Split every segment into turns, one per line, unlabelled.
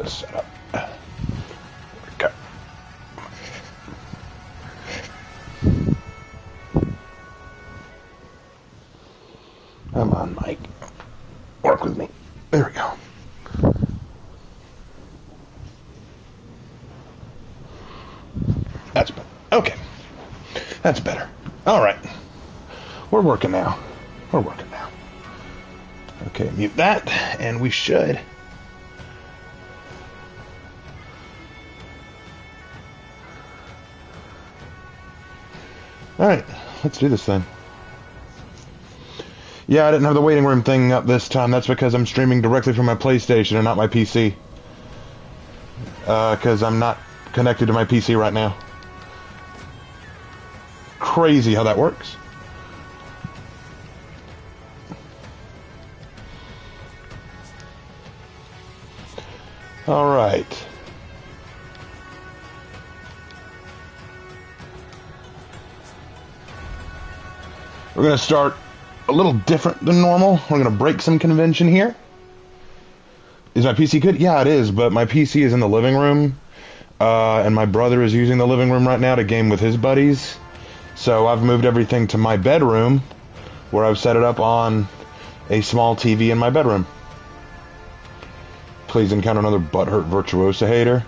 this set up. Okay. Come on, Mike. Work with me. There we go. That's better. Okay. That's better. All right. We're working now. We're working now. Okay, mute that, and we should. All right, let's do this then. Yeah, I didn't have the waiting room thing up this time. That's because I'm streaming directly from my PlayStation and not my PC. Because I'm not connected to my PC right now. Crazy how that works. All right. We're going to start a little different than normal. We're going to break some convention here. Is my PC good? Yeah, it is, but my PC is in the living room. And my brother is using the living room right now to game with his buddies. So I've moved everything to my bedroom, where I've set it up on a small TV in my bedroom. Please encounter another butthurt Virtuosa hater.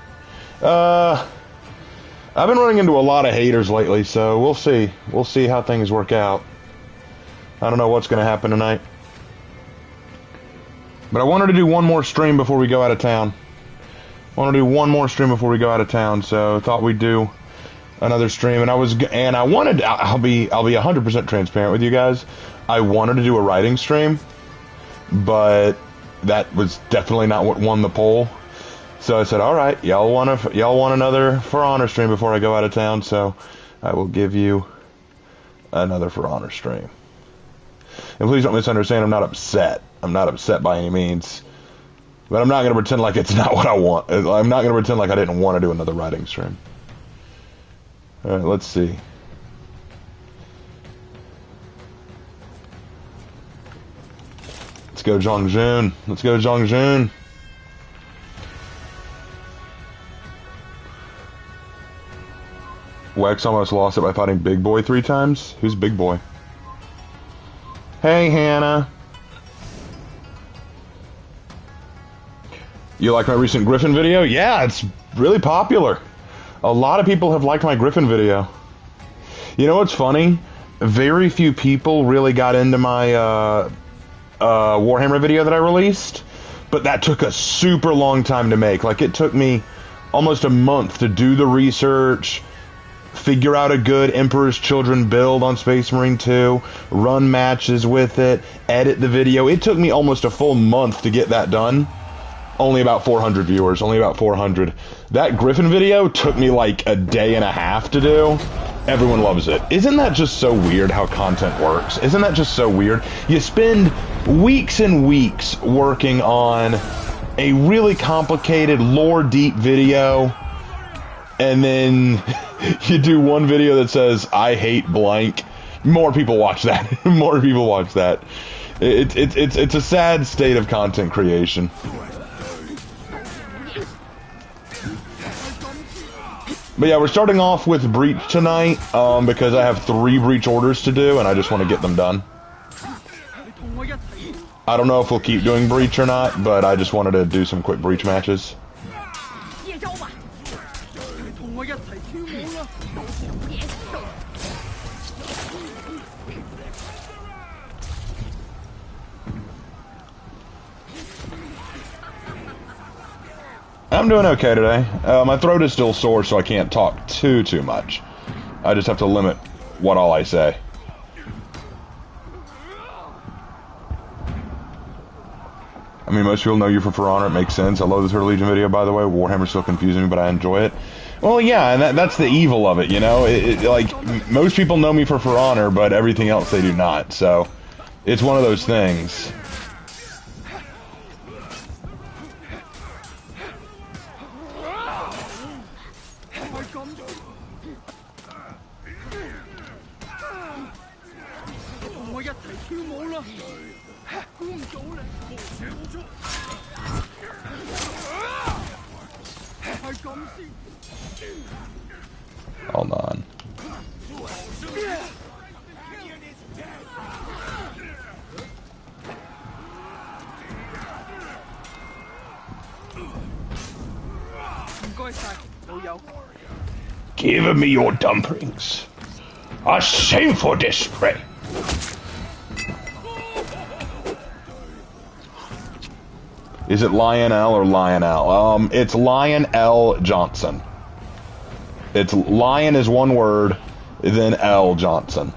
I've been running into a lot of haters lately, so we'll see. We'll see how things work out. I don't know what's going to happen tonight. But I wanted to do one more stream before we go out of town. So I thought we'd do another stream, and I wanted. I'll be 100% transparent with you guys. I wanted to do a writing stream, but that was definitely not what won the poll. So I said, "All right, y'all want another For Honor stream before I go out of town, so I will give you another For Honor stream." And please don't misunderstand. I'm not upset. I'm not upset by any means. But I'm not going to pretend like it's not what I want. I'm not going to pretend like I didn't want to do another writing stream. Alright, let's see. Let's go Zhongjun. Let's go Zhongjun. Wex almost lost it by fighting Big Boy 3 times. Who's Big Boy? Hey, Hannah. You like my recent Griffin video? Yeah, it's really popular. A lot of people have liked my Griffin video. You know what's funny? Very few people really got into my Warhammer video that I released, but that took a super long time to make. Like, it took me almost a month to do the research, figure out a good Emperor's Children build on Space Marine 2, run matches with it, edit the video. It took me almost a full month to get that done. Only about 400 viewers, only about 400. That Griffin video took me like a day and a half to do. Everyone loves it. Isn't that just so weird how content works? Isn't that just so weird? You spend weeks and weeks working on a really complicated, lore-deep video, and then you do one video that says, "I hate blank." More people watch that. More people watch that. It's a sad state of content creation. But yeah, we're starting off with Breach tonight, because I have 3 Breach orders to do, and I just want to get them done. I don't know if we'll keep doing Breach or not, but I just wanted to do some quick Breach matches. I'm doing okay today. My throat is still sore, so I can't talk too much. I just have to limit what all I say. I mean, most people know you for Honor. It makes sense. I love this Herd Legion video, by the way. Warhammer's still confusing me, but I enjoy it. Well, yeah, and that's the evil of it, you know? Like, most people know me for Honor, but everything else they do not. So, it's one of those things. Hold on. Give me your dumplings. A shameful display. Is it Lionel or Lionel? It's Lionel Johnson. It's Lion is one word, then L Johnson.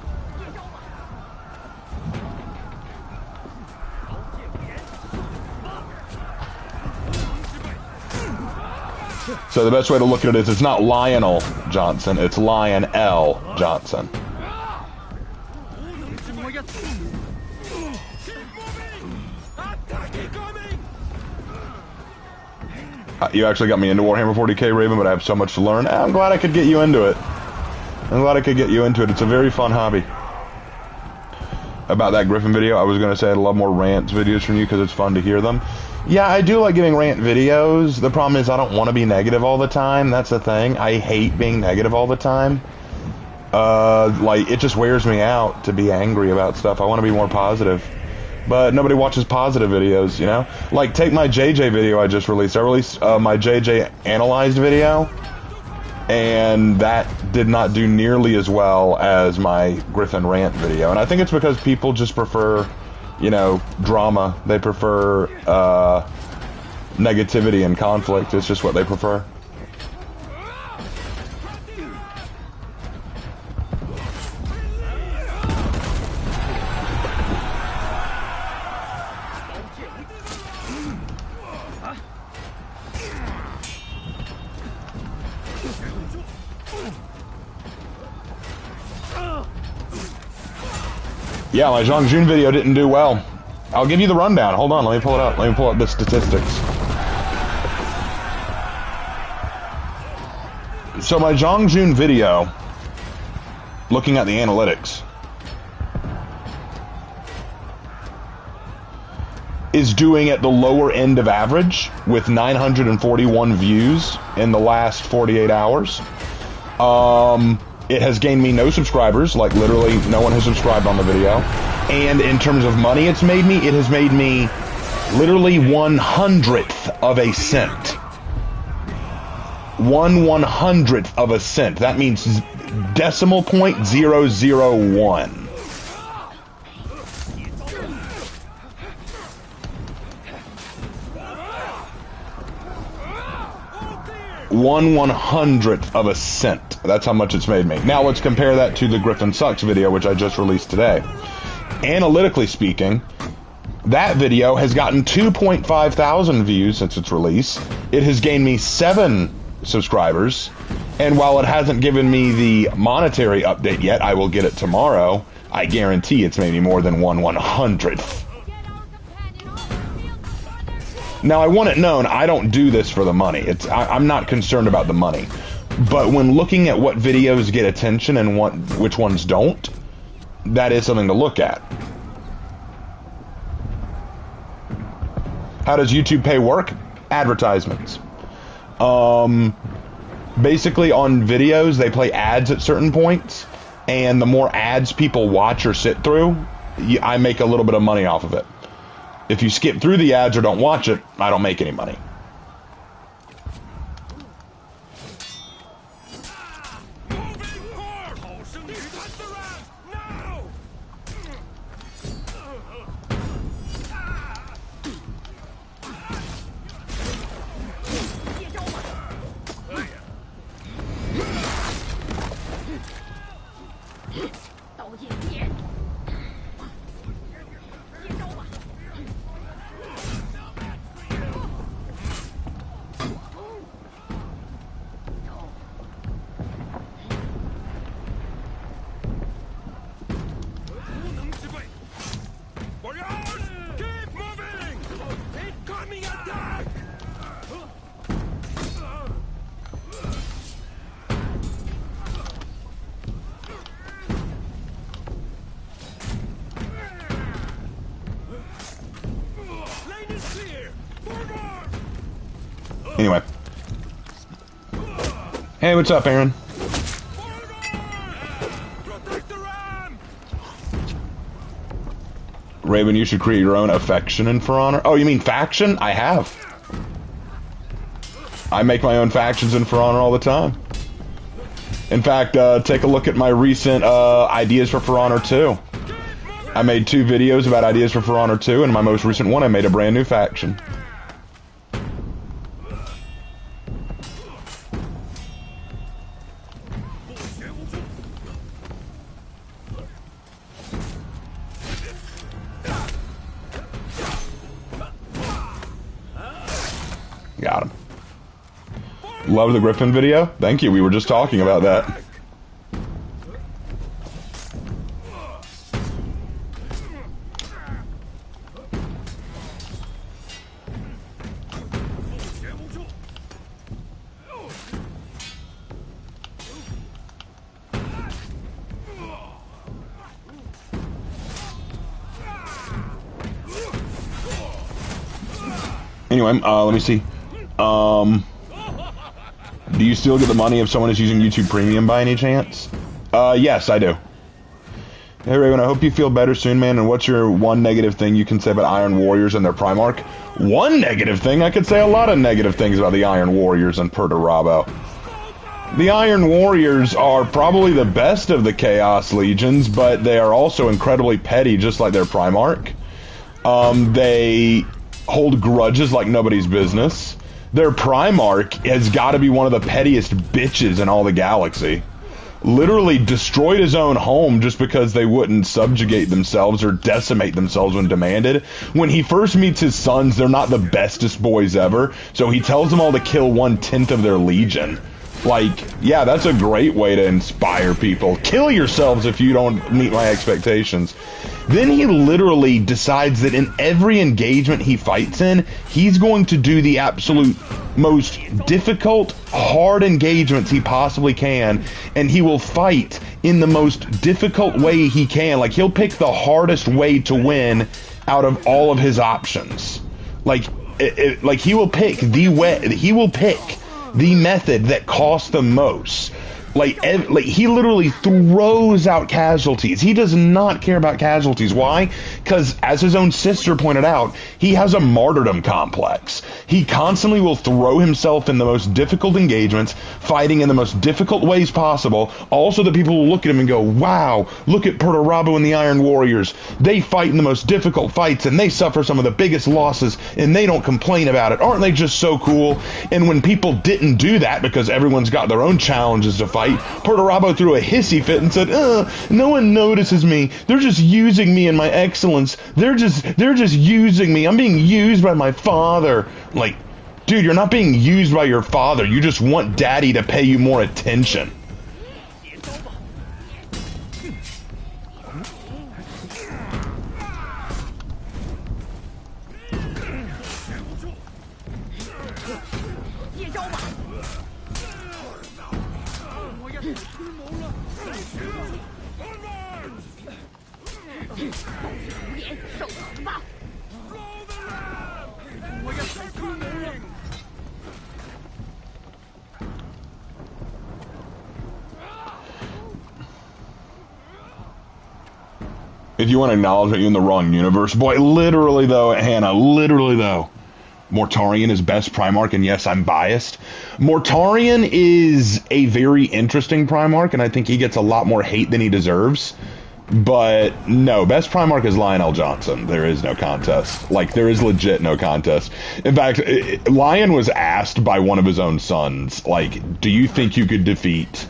So the best way to look at it is it's not Lionel Johnson, it's Lionel Johnson. You actually got me into Warhammer 40k, Raven, but I have so much to learn. I'm glad I could get you into it. It's a very fun hobby. About that Griffin video, I was going to say I'd love more rants videos from you because it's fun to hear them. Yeah, I do like giving rant videos. The problem is I don't want to be negative all the time. That's the thing. I hate being negative all the time. Like, it just wears me out to be angry about stuff. I want to be more positive. But nobody watches positive videos, you know? Like, take my JJ video I just released. I released my JJ Analyzed video, and that did not do nearly as well as my Griffin rant video. And I think it's because people just prefer, you know, drama. They prefer negativity and conflict. It's just what they prefer. Yeah, my Zhang Jun video didn't do well. I'll give you the rundown. Hold on, let me pull it up. Let me pull up the statistics. So my Zhang Jun video, looking at the analytics, is doing at the lower end of average with 941 views in the last 48 hours. It has gained me no subscribers, like literally no one has subscribed on the video. And in terms of money it's made me, it has made me literally 1/100th of a cent. 1/100th of a cent. That means decimal point 001. One 1/100th of a cent. That's how much it's made me. Now let's compare that to the Griffin Sucks video, which I just released today. Analytically speaking, that video has gotten 2.5 thousand views since its release. It has gained me 7 subscribers, and while it hasn't given me the monetary update yet, I will get it tomorrow. I guarantee it's made me more than 1/100th. Now, I want it known, I don't do this for the money. I'm not concerned about the money. But when looking at what videos get attention and which ones don't, that is something to look at. How does YouTube pay work? Advertisements. Basically, on videos, they play ads at certain points, and the more ads people watch or sit through, I make a little bit of money off of it. If you skip through the ads or don't watch it, I don't make any money. Anyway, Hey, what's up, Aaron? Raven, you should create your own affection in For Honor. Oh, you mean faction? I have. I make my own factions in For Honor all the time. In fact, take a look at my recent ideas for Honor 2. I made 2 videos about ideas for Honor 2, and in my most recent one, I made a brand new faction. Got him. Love the Griffin video? Thank you, we were just talking about that. Anyway, let me see. Do you still get the money if someone is using YouTube Premium by any chance? Yes, I do. Hey Raven, I hope you feel better soon, man. And what's your one negative thing you can say about Iron Warriors and their Primarch? One negative thing? I could say a lot of negative things about the Iron Warriors and Perturabo. The Iron Warriors are probably the best of the Chaos Legions, but they are also incredibly petty, just like their Primarch. They hold grudges like nobody's business. Their Primarch has got to be one of the pettiest bitches in all the galaxy. Literally destroyed his own home just because they wouldn't subjugate themselves or decimate themselves when demanded. When he first meets his sons, they're not the bestest boys ever, so he tells them all to kill 1/10 of their legion. Like, yeah, that's a great way to inspire people. Kill yourselves if you don't meet my expectations. Then he literally decides that in every engagement he fights in, he's going to do the absolute most difficult, hard engagements he possibly can, and he will fight in the most difficult way he can. Like, he'll pick the hardest way to win out of all of his options. Like he will pick the way, he will pick the method that costs the most. Like he literally throws out casualties. He does not care about casualties. Why? Because, as his own sister pointed out, he has a martyrdom complex. He constantly will throw himself in the most difficult engagements, fighting in the most difficult ways possible. Also, the people will look at him and go, wow, look at Perturabo and the Iron Warriors. They fight in the most difficult fights, and they suffer some of the biggest losses, and they don't complain about it. Aren't they just so cool? And when people didn't do that, because everyone's got their own challenges to fight, Perturabo threw a hissy fit and said, no one notices me. They're just using me and my excellence. They're just using me. I'm being used by my father. Like, dude, you're not being used by your father. You just want daddy to pay you more attention. If you want to acknowledge that you're in the wrong universe, boy, literally though, Hannah, literally though, Mortarion is best Primarch, and yes, I'm biased. Mortarion is a very interesting Primarch, and I think he gets a lot more hate than he deserves. But no, best Primarch is Lionel Johnson. There is no contest. Like, there is legit no contest. In fact, Lion was asked by one of his own sons, like, do you think you could defeat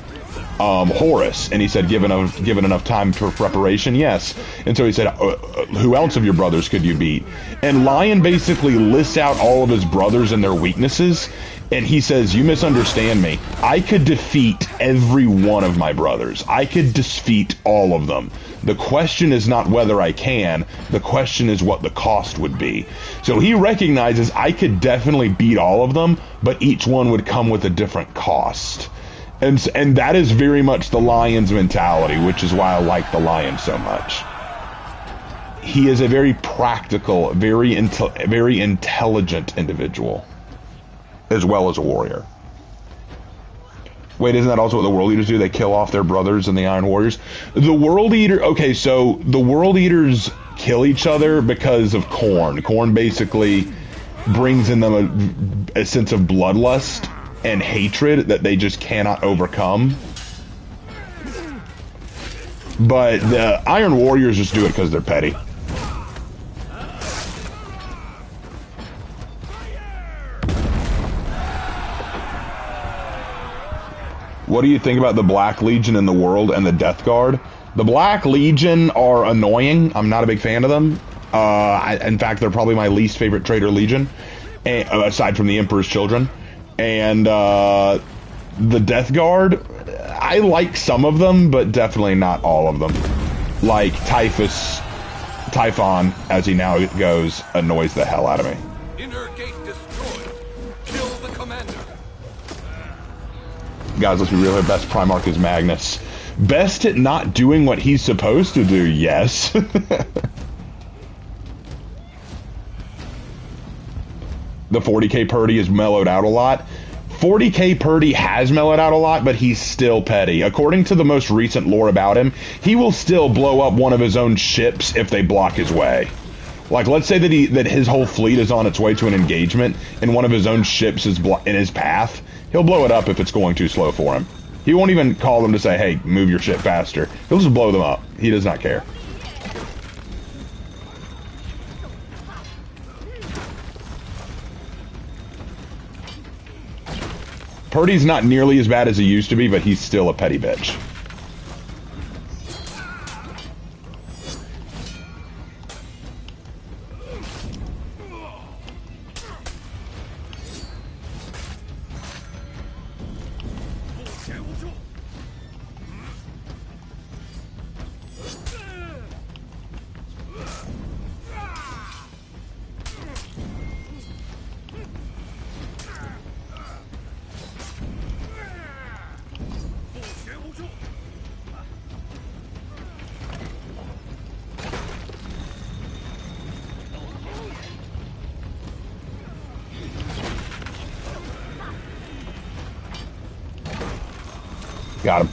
Horus? And he said, given enough time for preparation, yes. And so he said, who else of your brothers could you beat? And Lion basically lists out all of his brothers and their weaknesses, and he says, you misunderstand me. I could defeat every one of my brothers. I could defeat all of them. The question is not whether I can, the question is what the cost would be. So he recognizes I could definitely beat all of them, but each one would come with a different cost. And that is very much the Lion's mentality, which is why I like the Lion so much. He is a very practical, very intelligent individual, as well as a warrior. Wait, isn't that also what the World Eaters do? They kill off their brothers in the Iron Warriors. The World Eater... Okay, so the World Eaters kill each other because of Khorne. Khorne basically brings in them a sense of bloodlust and hatred that they just cannot overcome. But the Iron Warriors just do it because they're petty. What do you think about the Black Legion in the world and the Death Guard? The Black Legion are annoying. I'm not a big fan of them. In fact, they're probably my least favorite traitor legion, aside from the Emperor's Children. And the Death Guard, I like some of them, but definitely not all of them. Like Typhon, as he now goes, annoys the hell out of me.
Inner gate destroyed. Kill the commander.
Guys, let's be real here. Best Primarch is Magnus. Best at not doing what he's supposed to do, yes. The 40k Purdy is mellowed out a lot. 40k Purdy has mellowed out a lot, but he's still petty. According to the most recent lore about him, he will still blow up one of his own ships if they block his way. Like, let's say that his whole fleet is on its way to an engagement, and one of his own ships is in his path. He'll blow it up if it's going too slow for him. He won't even call them to say, hey, move your ship faster. He'll just blow them up. He does not care. Purdy's not nearly as bad as he used to be, but he's still a petty bitch. Got him.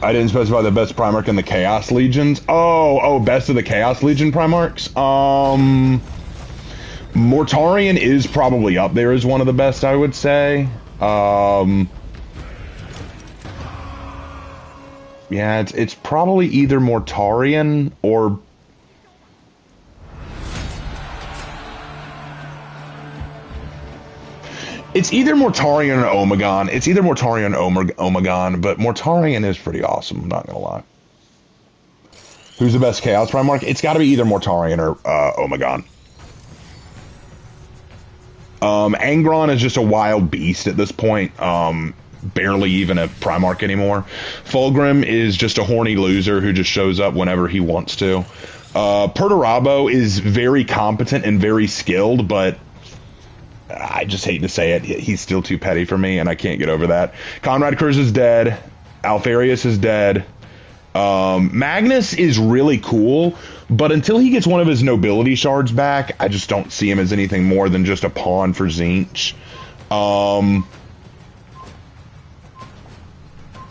I didn't specify the best Primarch in the Chaos Legions. Oh, best of the Chaos Legion Primarchs? Mortarion is probably up there as one of the best, I would say. Yeah, it's probably either Mortarion or... It's either Mortarion or Omegon. It's either Mortarion or Omegon, but Mortarion is pretty awesome, I'm not gonna lie. Who's the best Chaos Primarch? It's gotta be either Mortarion or Omegon. Angron is just a wild beast at this point. Barely even a Primarch anymore. Fulgrim is just a horny loser who just shows up whenever he wants to. Perturabo is very competent and very skilled, but I just hate to say it, he's still too petty for me, and I can't get over that. Conrad Kurz is dead. Alfarius is dead. Magnus is really cool, but until he gets one of his nobility shards back, I just don't see him as anything more than just a pawn for Tzeentch. Hold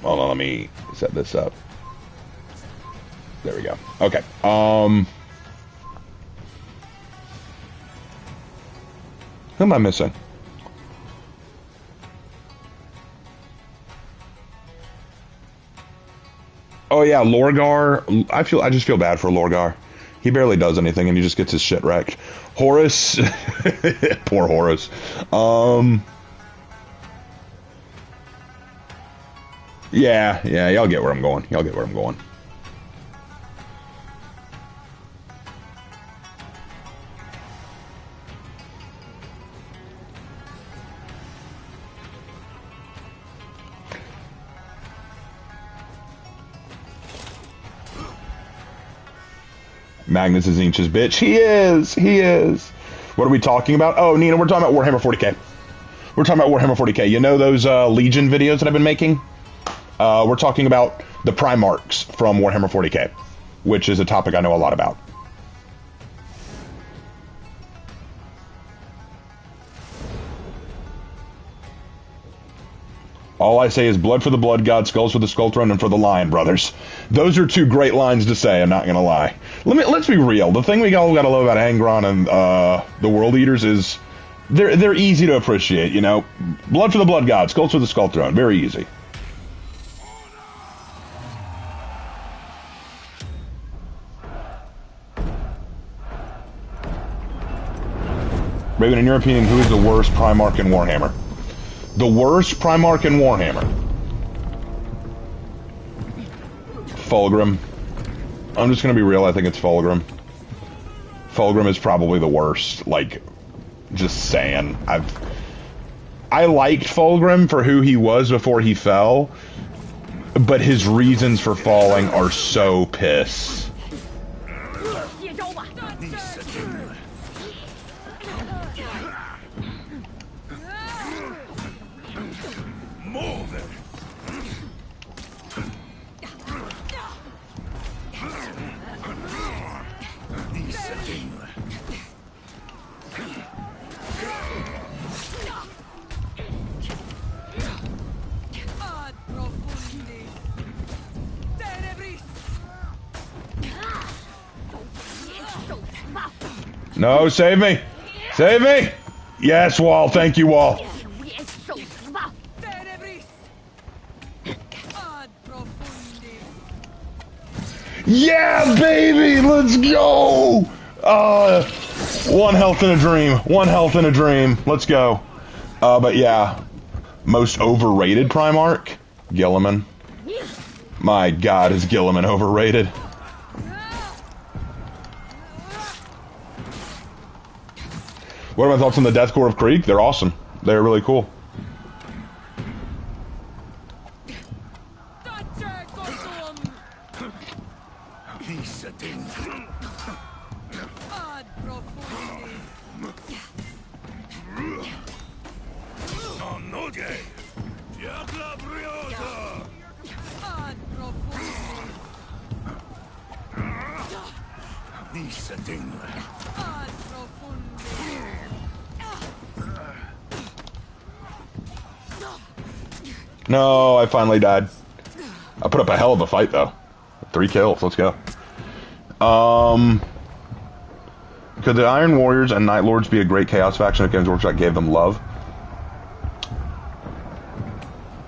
on, let me set this up. There we go. Okay. Who am I missing? Oh yeah, Lorgar. I just feel bad for Lorgar. He barely does anything and he just gets his shit wrecked. Horus. Poor Horus. Yeah, y'all get where I'm going. Y'all get where I'm going. Magnus is Tzeentch's bitch. He is. What are we talking about? Oh, Nina, we're talking about Warhammer 40k. We're talking about Warhammer 40k. You know those Legion videos that I've been making? We're talking about the Primarchs from Warhammer 40k, which is a topic I know a lot about. All I say is blood for the blood god, skulls for the skull throne, and for the lion brothers. Those are two great lines to say, I'm not gonna lie. Let's be real. The thing we all gotta love about Angron and the World Eaters is they're easy to appreciate, you know. Blood for the blood god, skulls for the skull throne. Very easy. Raven, in your opinion, who is the worst Primarch in Warhammer? The worst Primarch in Warhammer. Fulgrim. I'm just gonna be real, I think it's Fulgrim. Fulgrim is probably the worst. Like, just saying. I liked Fulgrim for who he was before he fell, but his reasons for falling are so piss. No, save me! Save me! Yes, Wall. Thank you, Wall. Yeah, baby! Let's go! One health in a dream. One health in a dream. Let's go. But yeah. Most overrated Primarch? Guilliman. My god, is Guilliman overrated? What are my thoughts on the Death Corps of Krieg? They're awesome. They're really cool. No, I finally died. I put up a hell of a fight, though. 3 kills. Let's go. Could the Iron Warriors and Night Lords be a great Chaos faction if Games Workshop gave them love?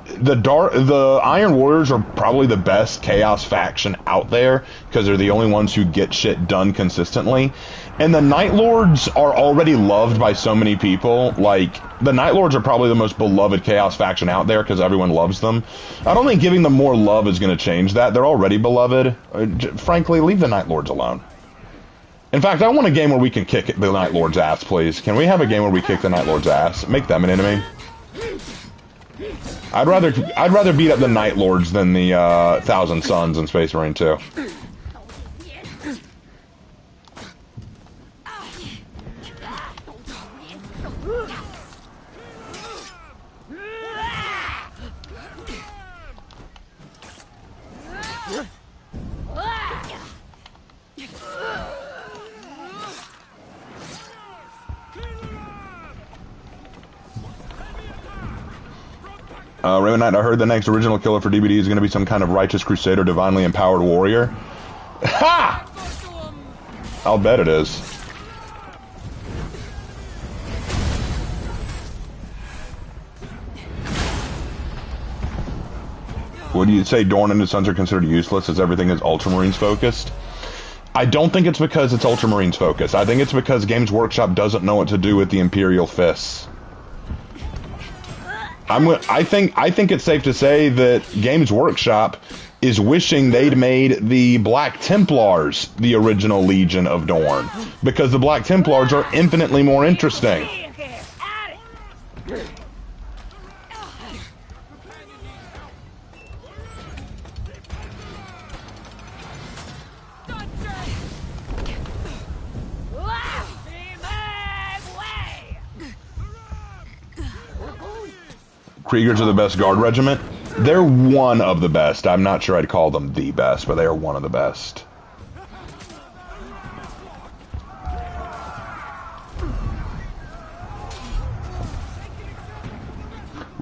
The Iron Warriors are probably the best Chaos faction out there because they're the only ones who get shit done consistently. And the Night Lords are already loved by so many people. Like, the Night Lords are probably the most beloved Chaos faction out there because everyone loves them. I don't think giving them more love is going to change that. They're already beloved. Frankly, leave the Night Lords alone. In fact, I want a game where we can kick the Night Lord's ass, please. Can we have a game where we kick the Night Lord's ass? Make them an enemy. I'd rather beat up the Night Lords than the Thousand Suns in Space Marine 2. Raymond Knight, I heard the next original killer for DBD is going to be some kind of righteous crusader, divinely empowered warrior. Ha! I'll bet it is. Would you say Dorn and his sons are considered useless as everything is Ultramarines focused? I don't think it's because it's Ultramarines focused. I think it's because Games Workshop doesn't know what to do with the Imperial Fists. I think it's safe to say that Games Workshop is wishing they'd made the Black Templars the original Legion of Dorn, because the Black Templars are infinitely more interesting. Kriegers are the best guard regiment. They're one of the best. I'm not sure I'd call them the best, but they are one of the best.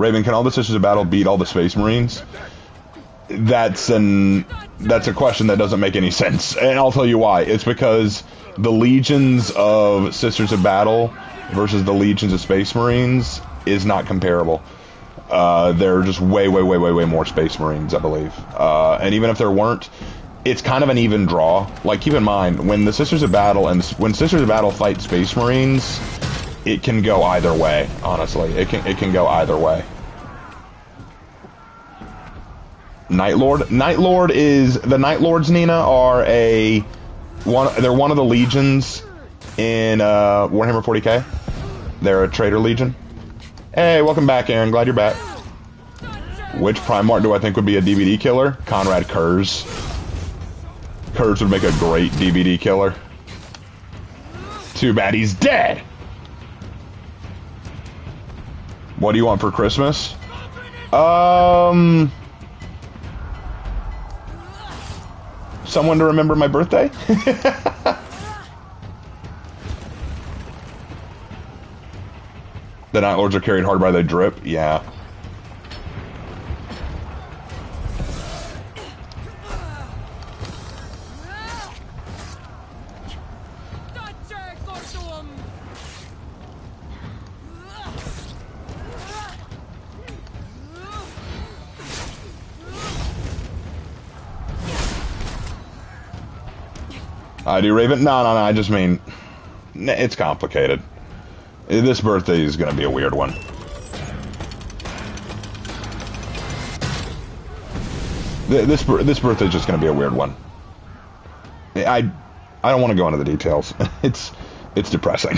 Raven, can all the Sisters of Battle beat all the Space Marines? That's a question that doesn't make any sense, and I'll tell you why. It's because the legions of Sisters of Battle versus the legions of Space Marines is not comparable. They're just way more Space Marines, I believe. And even if there weren't, it's kind of an even draw. Like, keep in mind, when the Sisters of Battle when Sisters of Battle fight Space Marines, it can go either way. Honestly, it can go either way. Night Lord. The Night Lords, Nina, are they're one of the legions in Warhammer 40k. They're a traitor legion. Hey, welcome back, Aaron. Glad you're back. Which Primarch do I think would be a DBD killer? Conrad Kurz. Kurz would make a great DBD killer. Too bad he's dead. What do you want for Christmas? Someone to remember my birthday? The Night Lords are carried hard by the drip? Yeah. I do, Raven? No, I just mean, it's complicated. This birthday is going to be a weird one. This birthday is just going to be a weird one. I don't want to go into the details. It's depressing.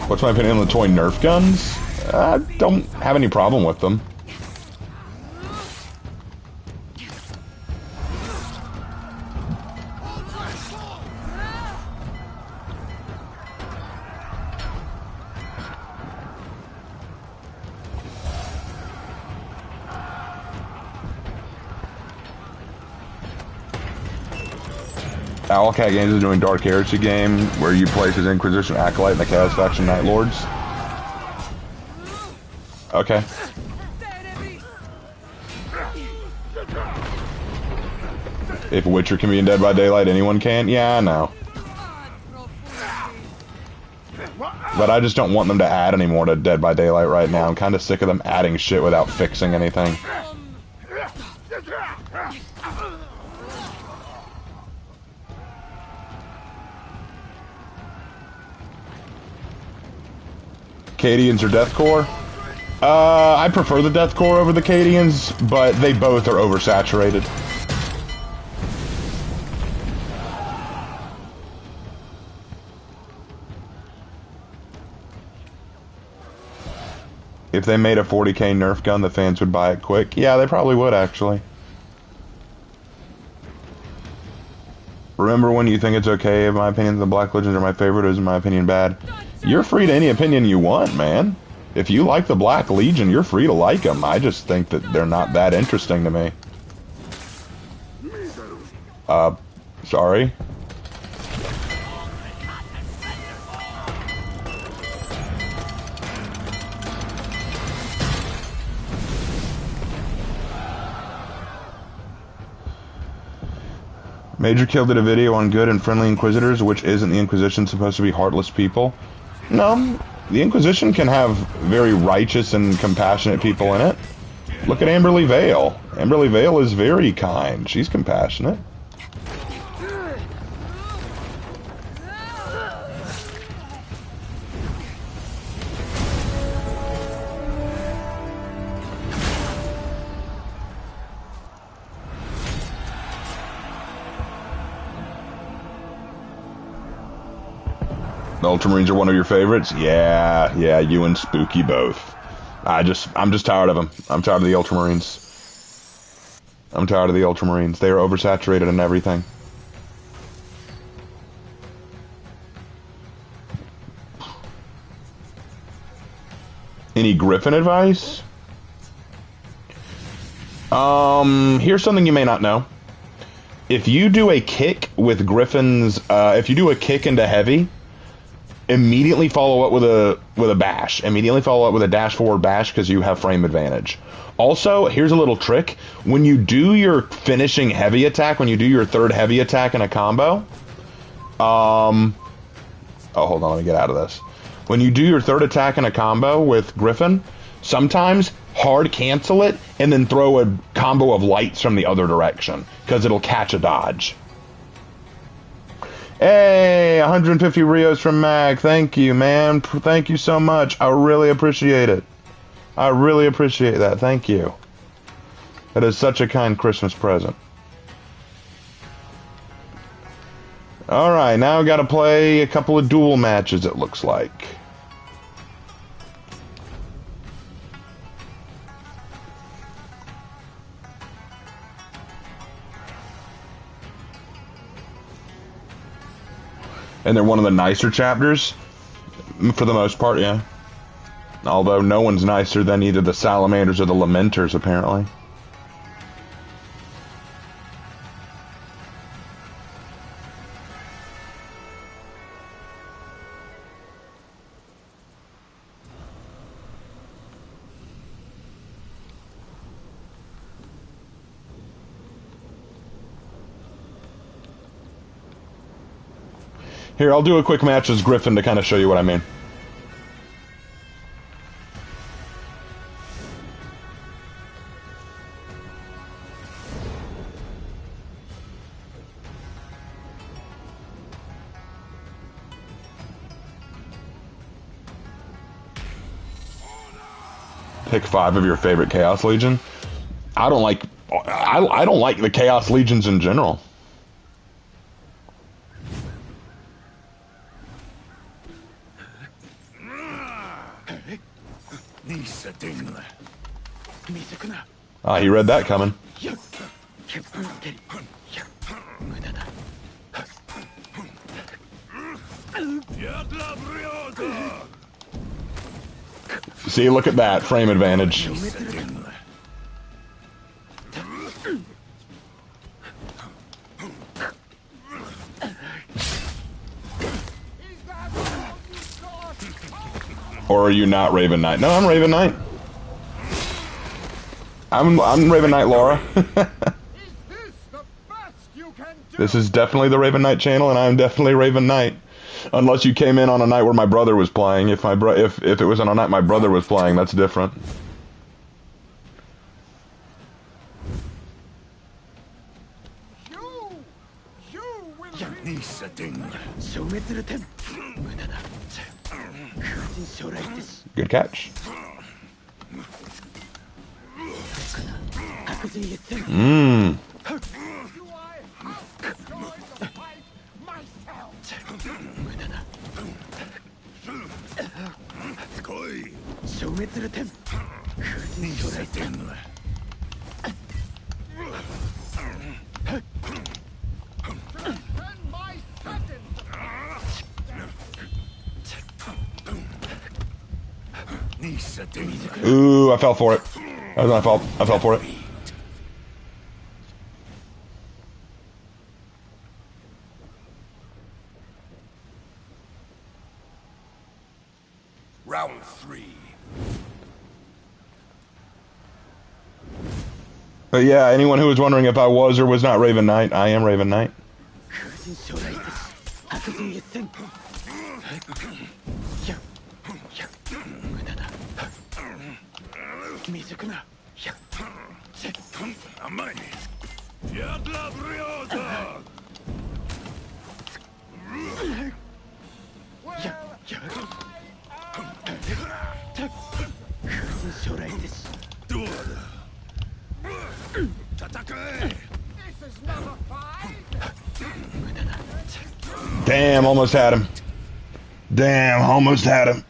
What's my opinion on the toy Nerf guns? I don't have any problem with them. Owlcat Games is doing Dark Heresy game where you play as Inquisition Acolyte and the Chaos Faction Night Lords. Okay. If Witcher can be in Dead by Daylight, anyone can? Yeah, I know. But I just don't want them to add any more to Dead by Daylight right now. I'm kind of sick of them adding shit without fixing anything. Cadians or Deathcore? I prefer the Deathcore over the Cadians, but they both are oversaturated. If they made a 40k Nerf gun, the fans would buy it quick. Yeah, they probably would, actually. Remember when you think it's okay, in my opinion, the Black Legends are my favorite, or is in my opinion bad? You're free to any opinion you want, man. If you like the Black Legion, you're free to like them. I just think that they're not that interesting to me. Sorry? Major Kill did a video on good and friendly Inquisitors, which isn't the Inquisition supposed to be heartless people? No, the Inquisition can have very righteous and compassionate people in it. Look at Amberly Vale. Amberly Vale is very kind. She's compassionate. The Ultramarines are one of your favorites? Yeah, you and Spooky both. I'm just tired of them. I'm tired of the Ultramarines. I'm tired of the Ultramarines. They are oversaturated and everything. Any Griffin advice? Here's something you may not know. If you do a kick with Griffin's, if you do a kick into heavy, immediately follow up with a bash. Immediately follow up with a dash forward bash because you have frame advantage. Also, here's a little trick. When you do your finishing heavy attack, when you do your third heavy attack in a combo, oh, hold on, let me get out of this. When you do your third attack in a combo with Griffin, sometimes hard cancel it and then throw a combo of lights from the other direction because it'll catch a dodge. Hey, 150 Rios from Mag. Thank you, man. Thank you so much. I really appreciate it. I really appreciate that. Thank you. That is such a kind Christmas present. Alright, now I've got to play a couple of duel matches, it looks like. And they're one of the nicer chapters, for the most part, yeah. Although no one's nicer than either the Salamanders or the Lamenters, apparently. Here, I'll do a quick match as Griffin to kind of show you what I mean. Pick 5 of your favorite Chaos Legion. I don't like the Chaos Legions in general. Ah, he read that coming. See, look at that frame advantage. Or are you not Raven Knight? No, I'm Raven Knight. I'm Raven Knight, Laura. This is definitely the Raven Knight channel, and I'm definitely Raven Knight. Unless you came in on a night where my brother was playing. If it was on a night my brother was playing, that's different. Good catch. Mmm. Ooh, I fell for it. That was my fault. I fell for it.
Round 3.
But yeah, anyone who was wondering if I was or was not Raven Knight, I am Raven Knight. Damn, almost had him. Damn, almost had him.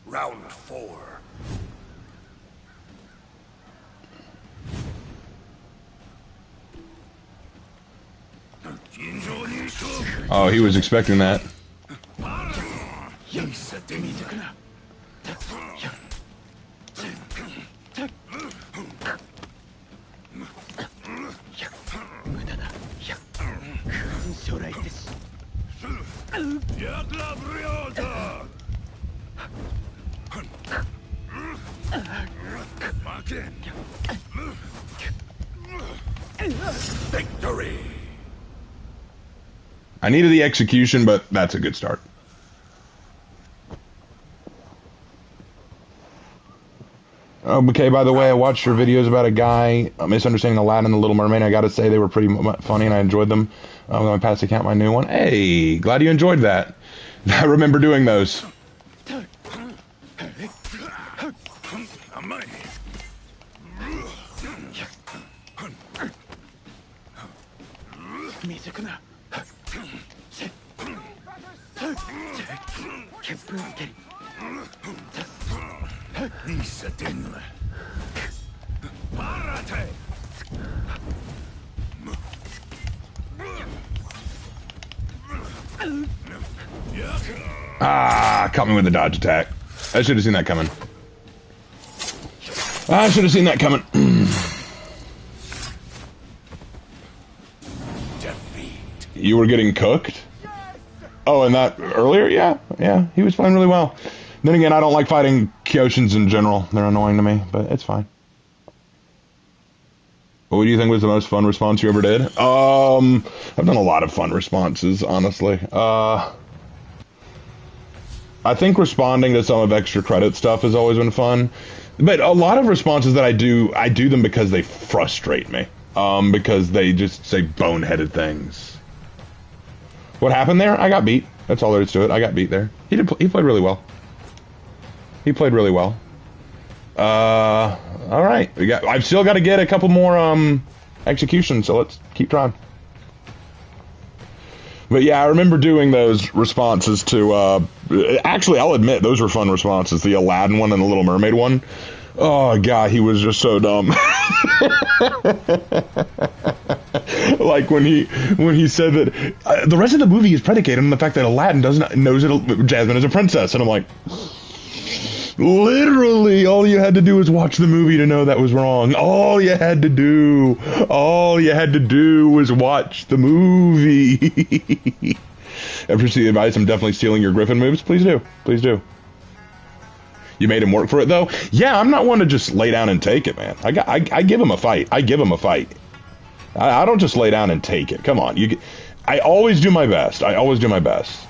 Round 4.
Oh, he was expecting that.
Victory!
I needed the execution, but that's a good start. Okay, by the way, I watched your videos about a guy misunderstanding Aladdin and the Little Mermaid. I gotta say, they were pretty funny, and I enjoyed them. On my past account, my new one. Hey, glad you enjoyed that. I remember doing those. Ah, caught me with the dodge attack. I should have seen that coming. I should have seen that coming. You were getting cooked? Oh, and that earlier? Yeah, he was playing really well. Then again, I don't like fighting Kyoshins in general. They're annoying to me, but it's fine. What do you think was the most fun response you ever did? I've done a lot of fun responses, honestly. I think responding to some of Extra Credit stuff has always been fun. But a lot of responses that I do them because they frustrate me. Because they just say boneheaded things. What happened there? I got beat. That's all there is to it. I got beat there. He played really well. He played really well. All right. I've still got to get a couple more executions, so let's keep trying. But yeah, I remember doing those responses to actually, I'll admit those were fun responses. The Aladdin one and the Little Mermaid one. Oh god, he was just so dumb. Like when he said that the rest of the movie is predicated on the fact that Aladdin knows that Jasmine is a princess, and I'm like, literally, all you had to do was watch the movie to know that was wrong. All you had to do was watch the movie. Appreciate the advice. I'm definitely stealing your Griffin moves. Please do. Please do. You made him work for it, though? Yeah, I'm not one to just lay down and take it, man. I give him a fight. I give him a fight. I don't just lay down and take it. Come on. I always do my best. I always do my best.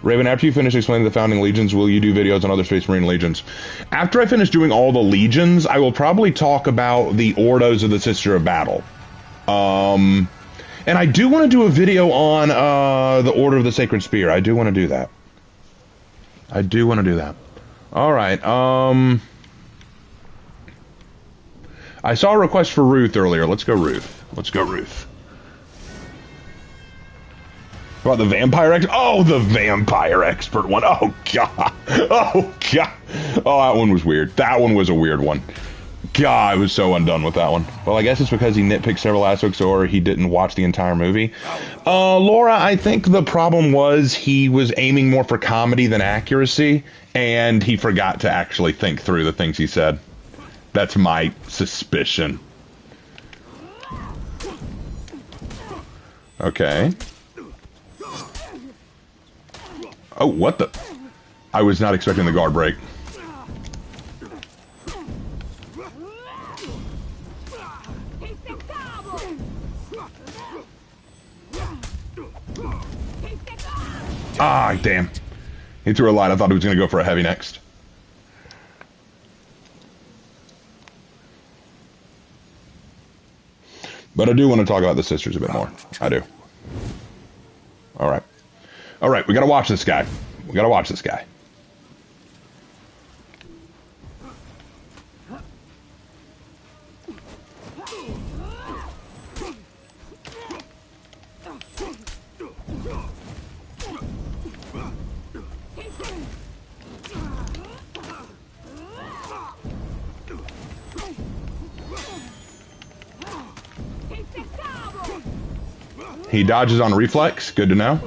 Raven, after you finish explaining the founding legions, will you do videos on other Space Marine legions? After I finish doing all the legions, I will probably talk about the Ordos of the Sister of Battle. And I do want to do a video on the Order of the Sacred Spear. I do want to do that. I do want to do that. All right. I saw a request for Ruth earlier. Let's go Ruth. Let's go Ruth. About the vampire expert? Oh, the vampire expert one. Oh, God. Oh, God. Oh, that one was weird. That one was a weird one. God, I was so undone with that one. Well, I guess it's because he nitpicked several aspects or he didn't watch the entire movie. Laura, I think the problem was he was aiming more for comedy than accuracy, and he forgot to actually think through the things he said. That's my suspicion. Okay. Oh, what the? I was not expecting the guard break. Ah, damn. He threw a light. I thought he was going to go for a heavy next. But I do want to talk about the sisters a bit more. I do. All right. All right, we got to watch this guy. We got to watch this guy. He dodges on reflex. Good to know.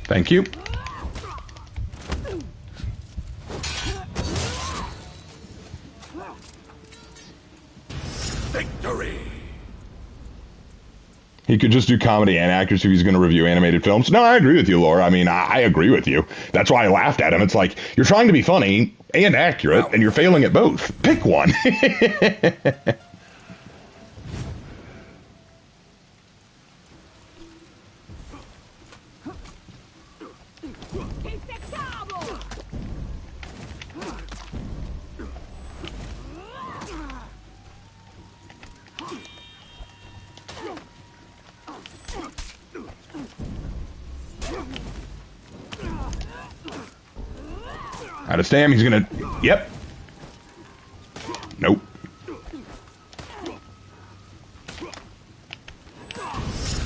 Thank you.
Victory!
He could just do comedy and accuracy if he's going to review animated films. No, I agree with you, Laura. I mean, I agree with you. That's why I laughed at him. It's like, you're trying to be funny and accurate, and you're failing at both. Pick one. Out of stam, he's gonna... Yep. Nope.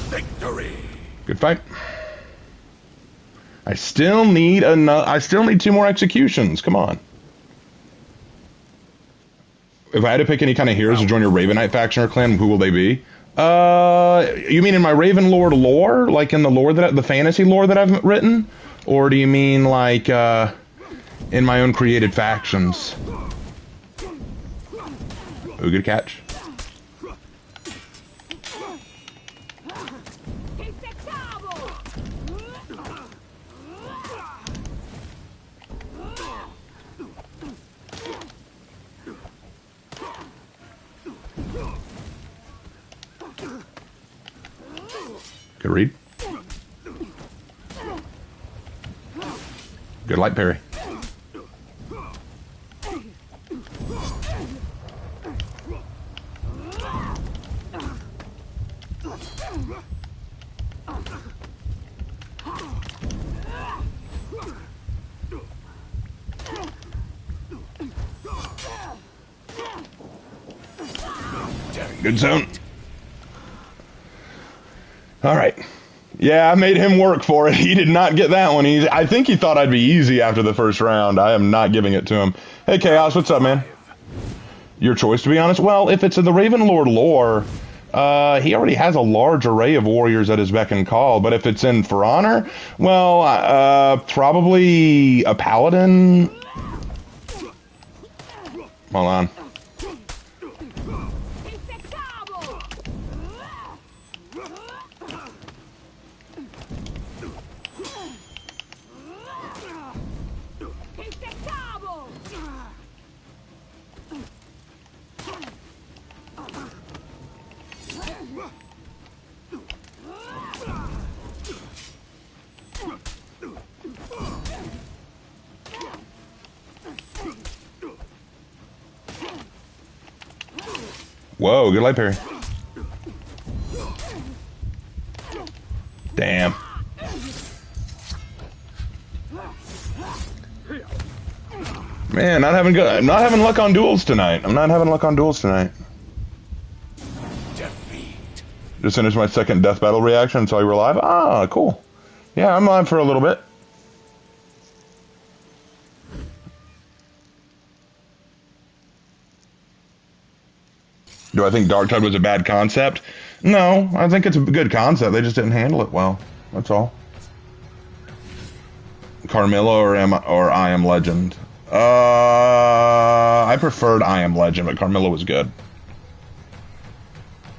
Victory!
Good fight. I still need two more executions. Come on. If I had to pick any kind of heroes to join your Raven Knight faction or clan, who will they be? You mean in my Raven Lord lore? Like in the lore the fantasy lore that I've written? Or do you mean like, in my own created factions? Oh, good catch. Good read. Good light parry. Good zone. All right. Yeah, I made him work for it. He did not get that one easy. I think he thought I'd be easy after the first round. I am not giving it to him. Hey, Chaos, what's up, man? Your choice, to be honest. Well, if it's in the Ravenlord lore, he already has a large array of warriors at his beck and call. But if it's in For Honor, well, probably a paladin. Hold on. Whoa, good light parry. Damn. Man, not having luck on duels tonight. I'm not having luck on duels tonight.
Defeat.
Just finished my second death battle reaction and saw you were live. Ah, cool. Yeah, I'm live for a little bit. Do I think Darktide was a bad concept? No, I think it's a good concept. They just didn't handle it well. That's all. Carmilla or I Am Legend? I preferred I Am Legend, but Carmilla was good.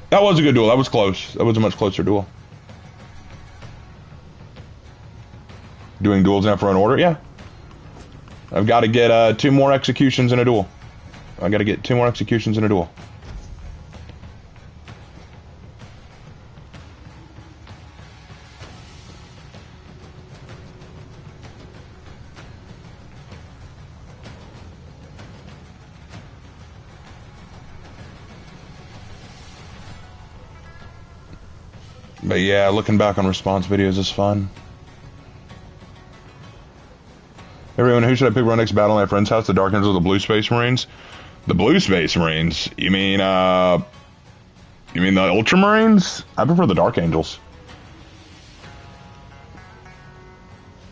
That was a good duel. That was close. That was a much closer duel. Doing duels now for an order? Yeah. I've got to get 2 more executions in a duel. I've got to get 2 more executions in a duel. But yeah, looking back on response videos is fun. Everyone, who should I pick for our next battle at my friend's house? The Dark Angels or the Blue Space Marines? The Blue Space Marines? You mean, You mean the Ultramarines? I prefer the Dark Angels.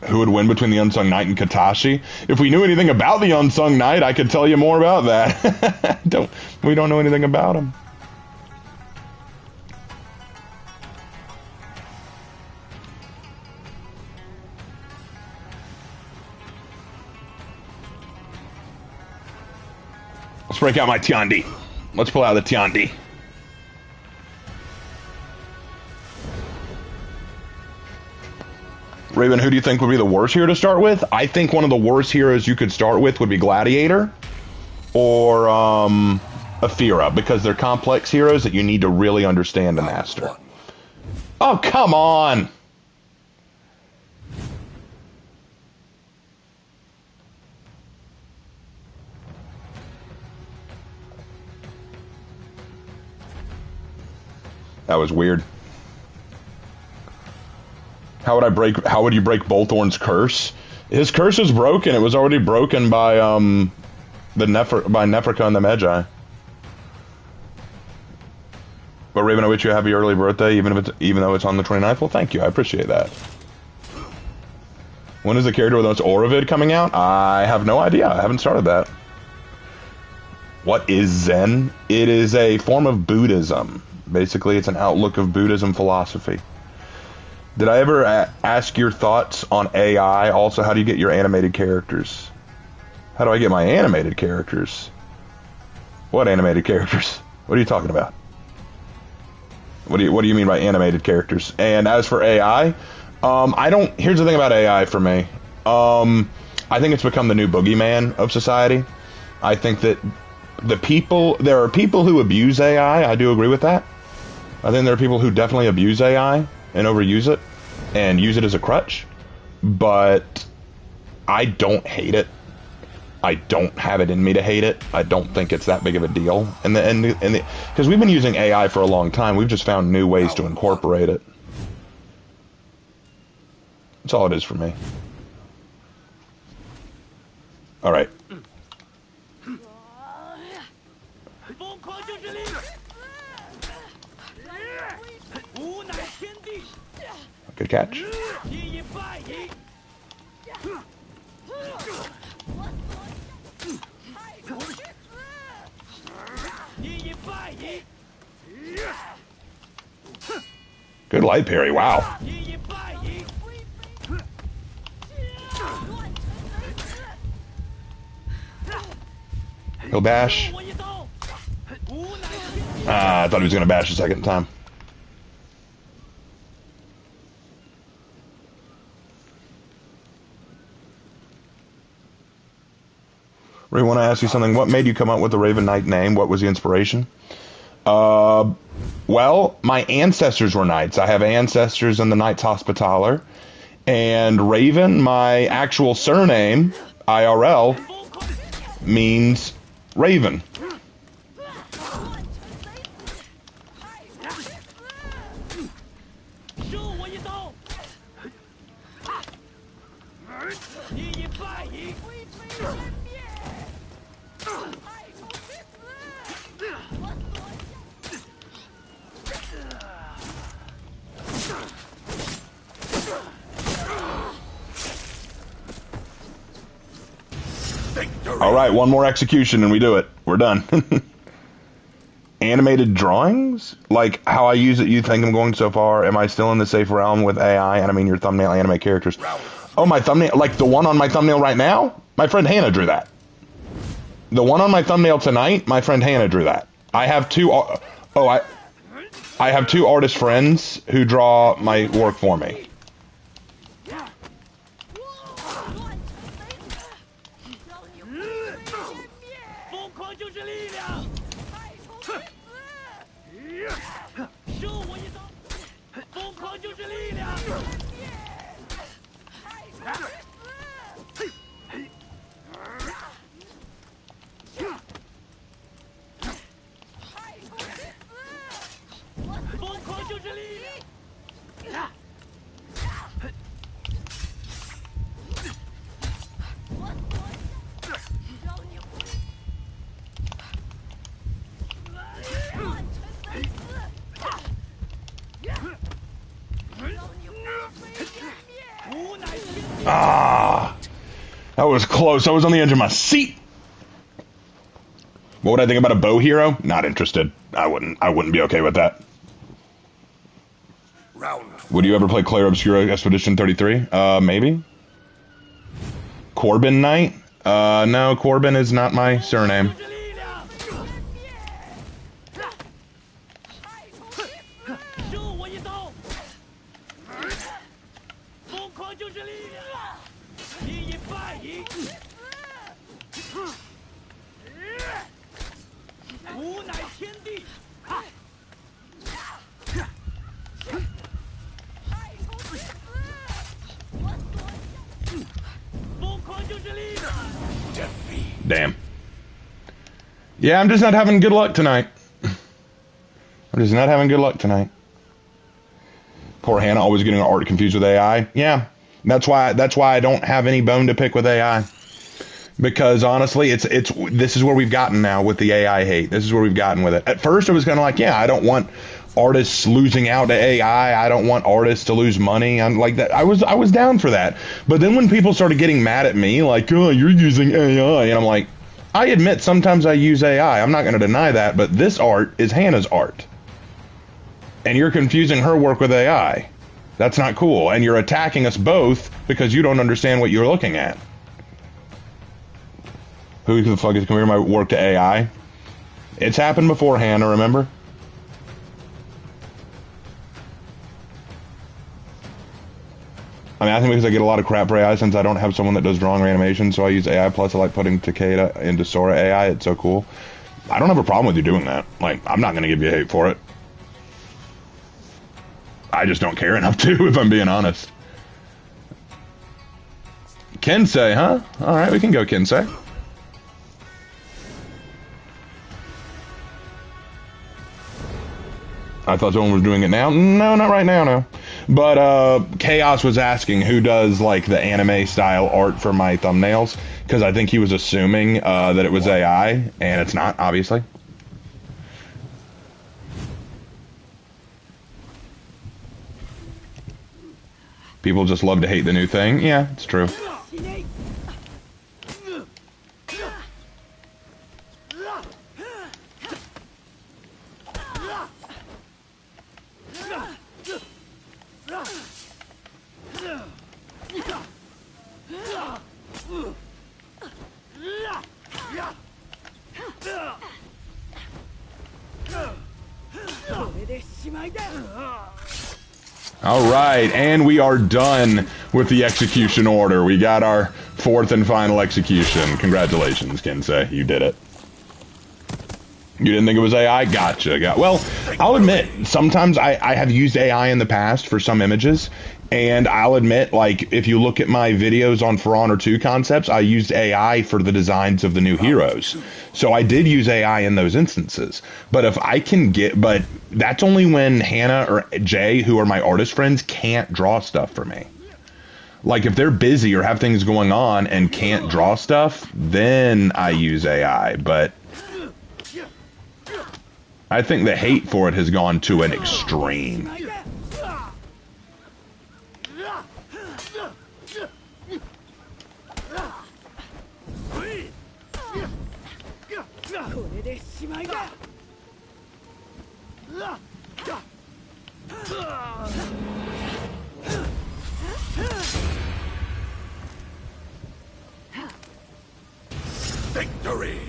Who would win between the Unsung Knight and Katashi? If we knew anything about the Unsung Knight, I could tell you more about that. We don't know anything about him. Let's break out my Tiandi. Let's pull out the Tiandi. Raven, who do you think would be the worst hero to start with? I think one of the worst heroes you could start with would be Gladiator or Aphira, because they're complex heroes that you need to really understand and master. Oh, come on! That was weird. How would you break Bolthorn's curse? His curse is broken. It was already broken by Nefrica and the Magi. But Raven, I wish you a happy early birthday, even though it's on the 29th. Well, thank you. I appreciate that. When is the character with Orevid coming out? I have no idea. I haven't started that. What is Zen? It is a form of Buddhism. Basically, it's an outlook of Buddhism philosophy. Did I ever ask your thoughts on AI? Also, how do you get your animated characters? How do I get my animated characters? What animated characters? What are you talking about? What do you mean by animated characters? And as for AI, here's the thing about AI for me. I think it's become the new boogeyman of society. I think that there are people who abuse AI. I do agree with that. I think there are people who definitely abuse AI and overuse it and use it as a crutch, but I don't hate it. I don't have it in me to hate it. I don't think it's that big of a deal. Because we've been using AI for a long time, we've just found new ways to incorporate it. That's all it is for me. All right. Good catch. Good light parry, wow. He'll bash. I thought he was going to bash a second time. Ray, want to ask you something. What made you come up with the Raven Knight name? What was the inspiration? Well, my ancestors were knights. I have ancestors in the Knights Hospitaller. And Raven, my actual surname, IRL, means Raven. All right, one more execution and we do it. We're done. Animated drawings? Like how I use it, you think I'm going so far? Am I still in the safe realm with AI? And I mean your thumbnail anime characters. Oh, my thumbnail, like the one on my thumbnail right now? My friend Hannah drew that. The one on my thumbnail tonight, my friend Hannah drew that. I have I have two artist friends who draw my work for me. Ah, that was close. I was on the edge of my seat. What would I think about a bow hero? Not interested. I wouldn't be okay with that.
Round.
Would you ever play Clair Obscura Expedition 33? Maybe. Corbin Knight? No, Corbin is not my surname. Damn. Yeah, I'm just not having good luck tonight. I'm just not having good luck tonight. Poor Hannah, always getting her art confused with AI. Yeah, that's why I don't have any bone to pick with AI. Because honestly, this is where we've gotten now with the AI hate. This is where we've gotten with it. At first, it was kind of like, yeah, I don't want artists losing out to AI. I don't want artists to lose money. I'm like that. I was down for that. But then when people started getting mad at me, like, oh, you're using AI, and I'm like, I admit sometimes I use AI. I'm not going to deny that. But this art is Hannah's art, and you're confusing her work with AI. That's not cool. And you're attacking us both because you don't understand what you're looking at. Who the fuck is comparing my work to AI? It's happened before, Hannah, remember? I mean, I think because I get a lot of crap for AI since I don't have someone that does drawing or animation, so I use AI, plus I like putting Takeda into Sora AI. It's so cool. I don't have a problem with you doing that. Like, I'm not going to give you hate for it. I just don't care enough to, if I'm being honest. Kensei, huh? Alright, we can go Kensei. I thought someone was doing it now. No, not right now, no. But Chaos was asking who does like the anime style art for my thumbnails, because I think he was assuming that it was AI, and it's not, obviously. People just love to hate the new thing. Yeah, it's true. All right, and we are done with the execution order. We got our fourth and final execution. Congratulations, Kensei. You did it. You didn't think it was AI? Gotcha. Well, I'll admit, sometimes I have used AI in the past for some images, and I'll admit, like, if you look at my videos on For Honor 2 concepts, I used AI for the designs of the new heroes. So I did use AI in those instances. But if I can but that's only when Hannah or Jay, who are my artist friends, can't draw stuff for me. Like, if they're busy or have things going on and can't draw stuff, then I use AI. But I think the hate for it has gone to an extreme.
Victory!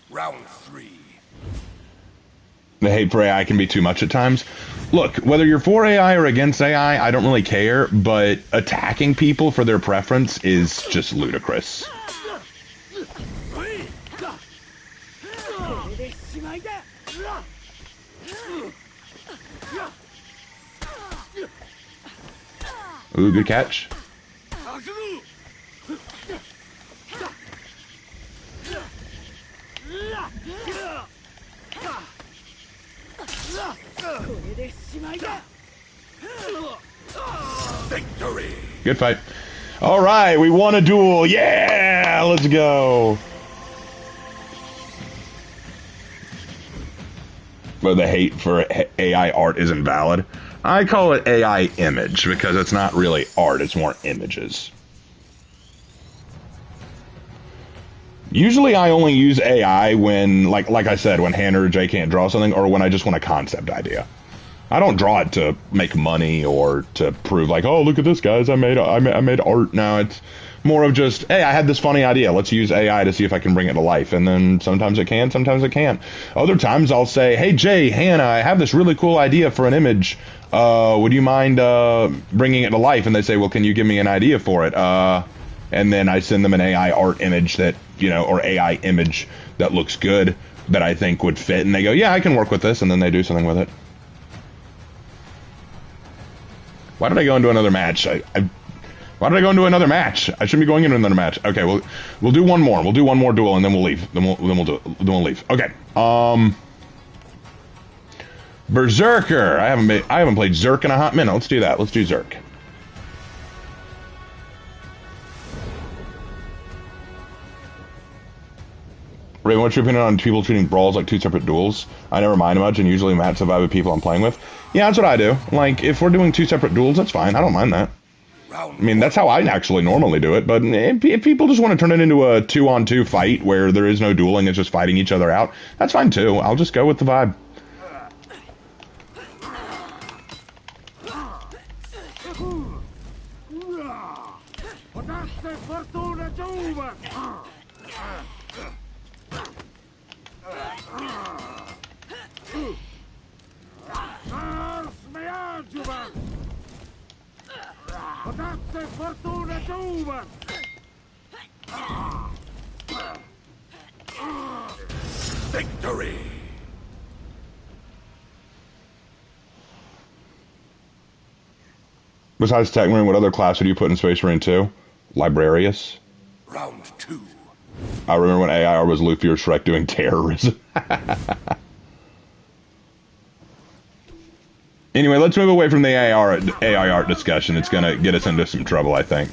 Round 3.
The hate for AI can be too much at times. Look, whether you're for AI or against AI, I don't really care, but attacking people for their preference is just ludicrous. Ooh, good catch.
Victory!
Good fight. All right, we won a duel. Yeah, let's go. But the hate for AI art is invalid. I call it AI image because it's not really art, it's more images. Usually I only use AI when, like I said, when Hannah or Jay can't draw something, or when I just want a concept idea. I don't draw it to make money or to prove like, oh, look at this, guys, I made art. No, it's more of just, hey, I had this funny idea. Let's use AI to see if I can bring it to life. And then sometimes it can, sometimes it can't. Other times I'll say, hey, Jay, Hannah, I have this really cool idea for an image. Would you mind bringing it to life? And they say, well, can you give me an idea for it? And then I send them an AI art image that, or AI image that looks good that I think would fit. And they go, yeah, I can work with this. And then they do something with it. Why did I go into another match? Why did I go into another match? I shouldn't be going into another match. Okay, we'll do one more. We'll do one more duel and then we'll leave. Then we'll leave. Okay. Berserker. I haven't played Zerk in a hot minute. Let's do that. Let's do Zerk. Raven, what's your opinion on people treating brawls like two separate duels? I never mind much and usually match survive with people I'm playing with. Yeah, that's what I do. Like, if we're doing two separate duels, that's fine. I don't mind that. I mean, that's how I actually normally do it. But if people just want to turn it into a 2-on-2 fight where there is no dueling, it's just fighting each other out, that's fine too. I'll just go with the vibe.
Victory!
Besides Tech Marine, what other class would you put in Space Marine 2? Librarius?
Round 2.
I remember when AIR was Luffy or Shrek doing terrorism. Anyway, let's move away from the AI art discussion. It's gonna get us into some trouble, I think.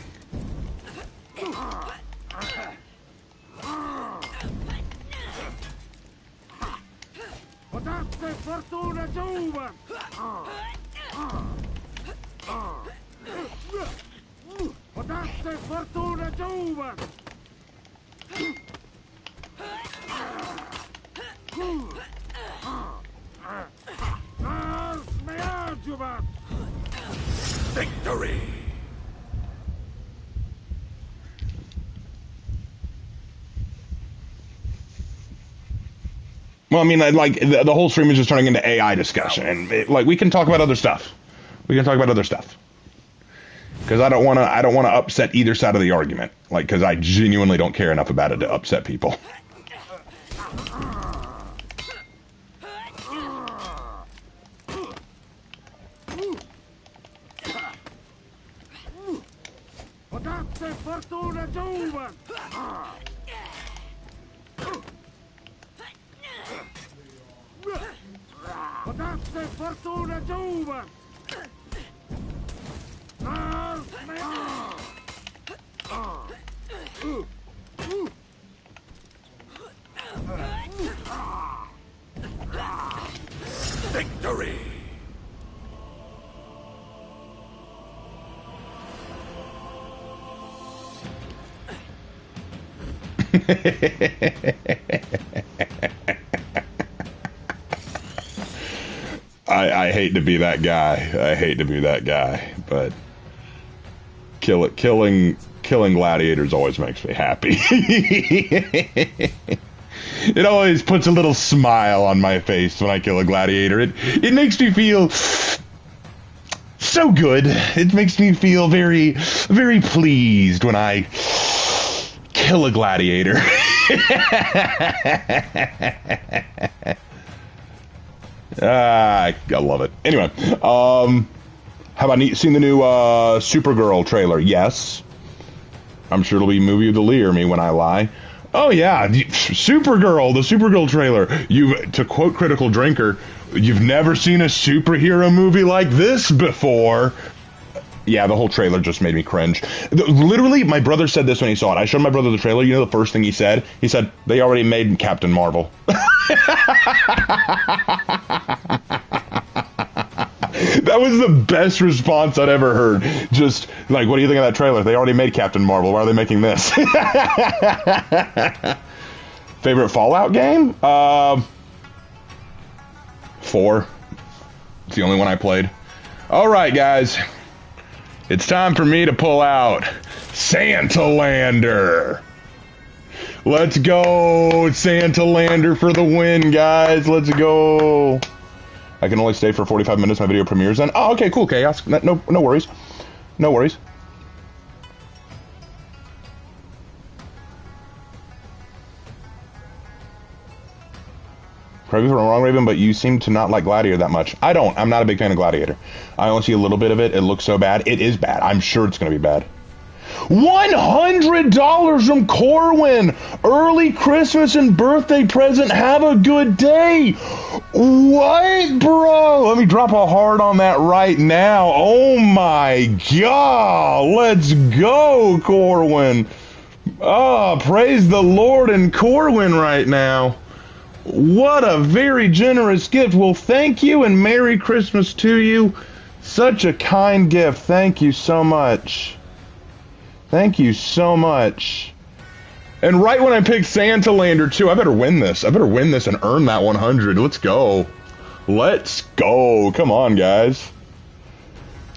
Victory!
Well, I mean, like, the whole stream is just turning into AI discussion, and like, we can talk about other stuff. We can talk about other stuff. Because I don't want to upset either side of the argument. Like, because I genuinely don't care enough about it to upset people.
Victory!
I hate to be that guy. I hate to be that guy, but killing gladiators always makes me happy. It always puts a little smile on my face when I kill a gladiator. It makes me feel so good. It makes me feel very, very pleased when I kill a gladiator. I love it. Anyway, how about seen the new Supergirl trailer? Yes. I'm sure it'll be movie of the year me when I lie. Oh yeah, Supergirl, the Supergirl trailer. To quote Critical Drinker, you've never seen a superhero movie like this before. Yeah, the whole trailer just made me cringe. Literally, my brother said this when he saw it. I showed my brother the trailer. You know the first thing he said? He said, they already made Captain Marvel. That was the best response I'd ever heard. Just, like, what do you think of that trailer? They already made Captain Marvel. Why are they making this? Favorite Fallout game? 4. It's the only one I played. Alright, guys. It's time for me to pull out Santa-Lander. Let's go, Santa-Lander for the win, guys. Let's go. I can only stay for 45 minutes. My video premieres then. Oh, okay, cool, Chaos. No worries. No worries. Correct me if I'm wrong, Raven, but you seem to not like Gladiator that much. I don't. I'm not a big fan of Gladiator. I only see a little bit of it. It looks so bad. It is bad. I'm sure it's going to be bad. $100 from Corwin. Early Christmas and birthday present. Have a good day. What, bro? Let me drop a heart on that right now. Oh, my God. Let's go, Corwin. Oh, praise the Lord in Corwin right now. What a very generous gift. Well, thank you and Merry Christmas to you. Such a kind gift. Thank you so much. Thank you so much. And right when I picked Santa-Lander too, I better win this. I better win this and earn that 100. Let's go. Let's go. Come on, guys.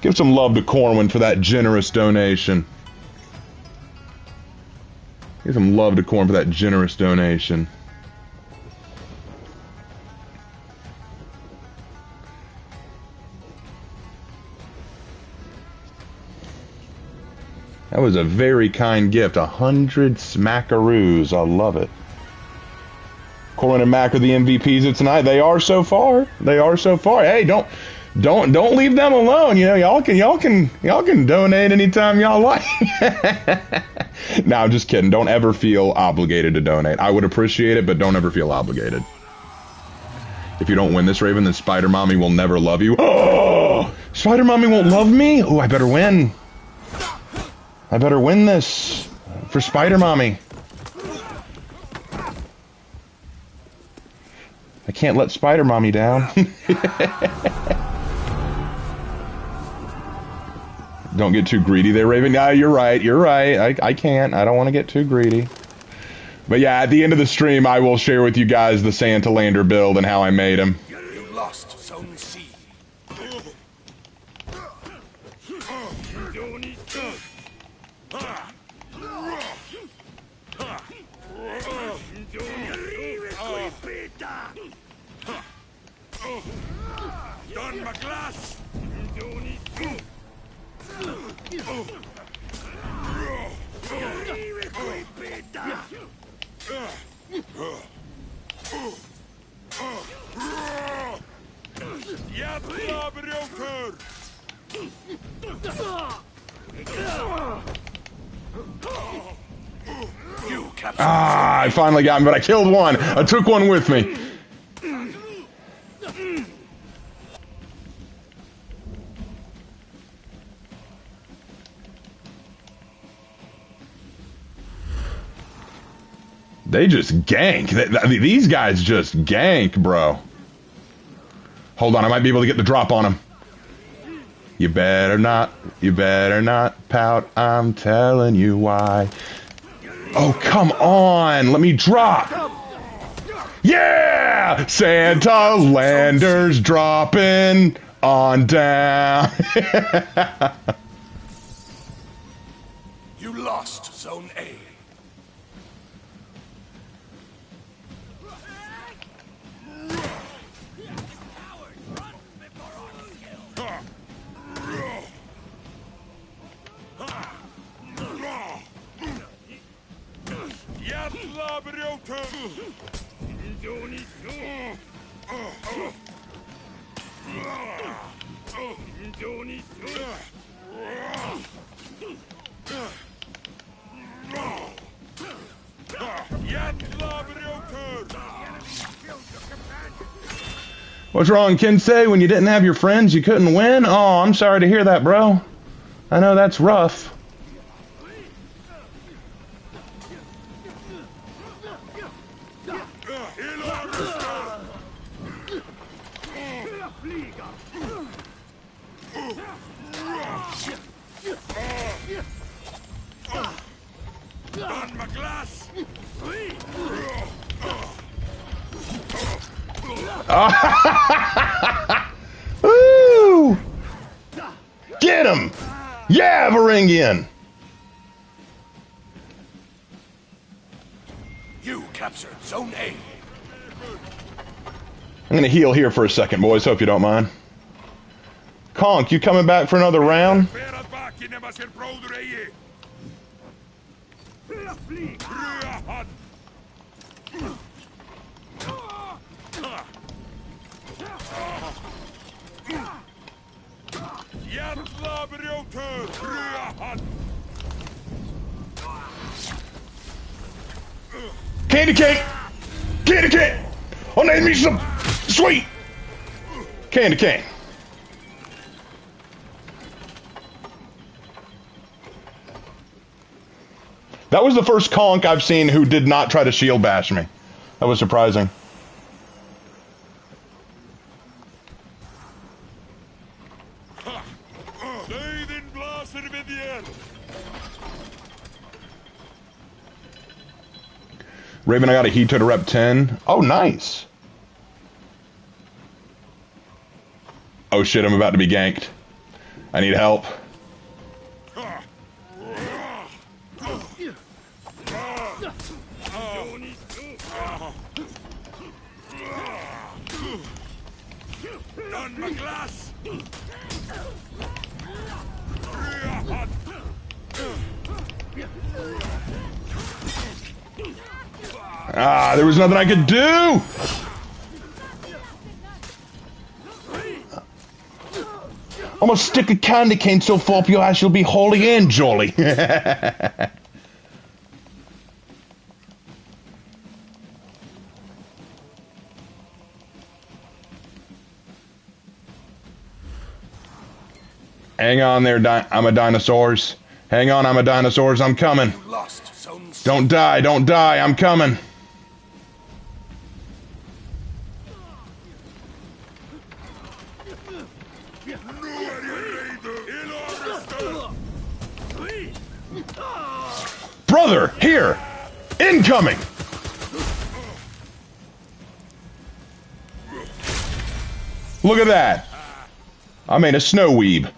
Give some love to Corwin for that generous donation. Give some love to Corwin for that generous donation. That was a very kind gift. 100 smackaroos. I love it. Corwin and Mac are the MVPs of tonight. They are so far. They are so far. Hey, don't leave them alone. You know, y'all can donate anytime y'all like. No, I'm just kidding. Don't ever feel obligated to donate. I would appreciate it, but don't ever feel obligated. If you don't win this, Raven, then Spider Mommy will never love you. Oh, Spider Mommy won't love me? Oh, I better win. I better win this for Spider Mommy. I can't let Spider Mommy down. Don't get too greedy there, Raven. Yeah, you're right. You're right. I can't. I don't want to get too greedy. But yeah, at the end of the stream, I will share with you guys the Santa-Lander build and how I made him.
You lost Zone C. Don McGlass.
Ah, I finally got him, but I killed one. I took one with me. They just gank. These guys just gank, bro. Hold on, I might be able to get the drop on him. You better not pout, I'm telling you why. Oh, come on, let me drop. Yeah! Santa-Lander's dropping on down.
You lost Zone A.
What's wrong, Kensei? When you didn't have your friends, you couldn't win? Oh, I'm sorry to hear that, bro. I know that's rough. Woo! Get him! Yeah, Varangian!
You captured Zone A.
I'm gonna heal here for a second, boys. Hope you don't mind. Conk, you coming back for another round? Candy cane! Candy cane! I need me some sweet candy cane. That was the first conk I've seen who did not try to shield bash me. That was surprising. Raven, I got a heat to rep 10. Oh, nice. Oh shit, I'm about to be ganked. I need help. Ah, there was nothing I could do! I'm gonna stick a candy cane so far up your ass you'll be holy and jolly. Hang on there, I'm a dinosaurs. Hang on, I'm a dinosaurs, I'm coming. Don't die, don't die, I'm coming. Brother, here! Incoming! Look at that! I made a snow weeb.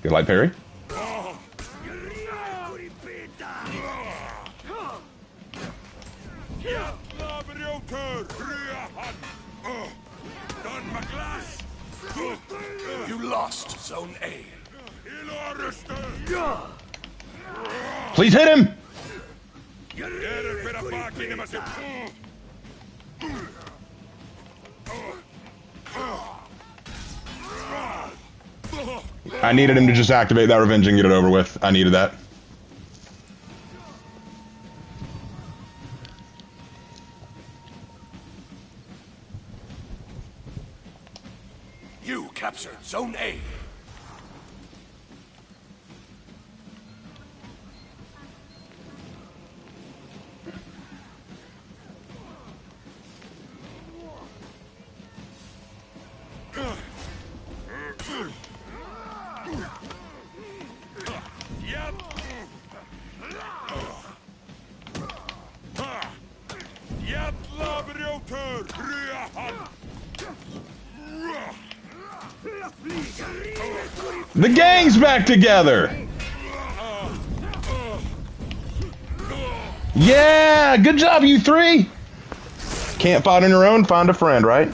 Good light parry.
You lost Zone A.
Please hit him! I needed him to just activate that revenge and get it over with. I needed that.
You captured Zone A.
The gang's back together! Yeah! Good job, you three! Can't fight on your own, find a friend, right?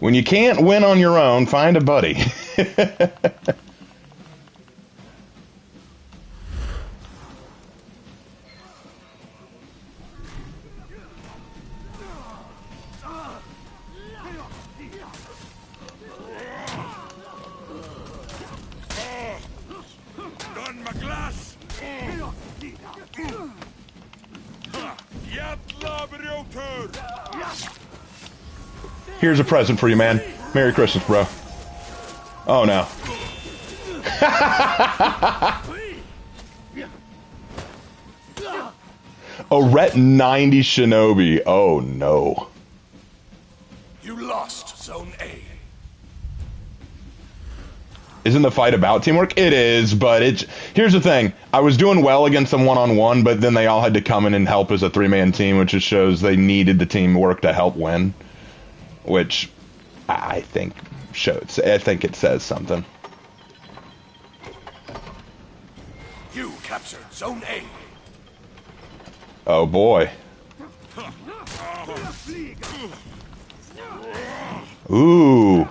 When you can't win on your own, find a buddy. Here's a present for you, man. Merry Christmas, bro. Oh, no. A Ret 90 Shinobi. Oh, no.
You lost Zone A.
Isn't the fight about teamwork? It is, but it's... Here's the thing. I was doing well against them one-on-one, but then they all had to come in and help as a three-man team, which just shows they needed the teamwork to help win. Which I think shows. I think it says something.
You captured Zone A.
Oh, boy. Ooh.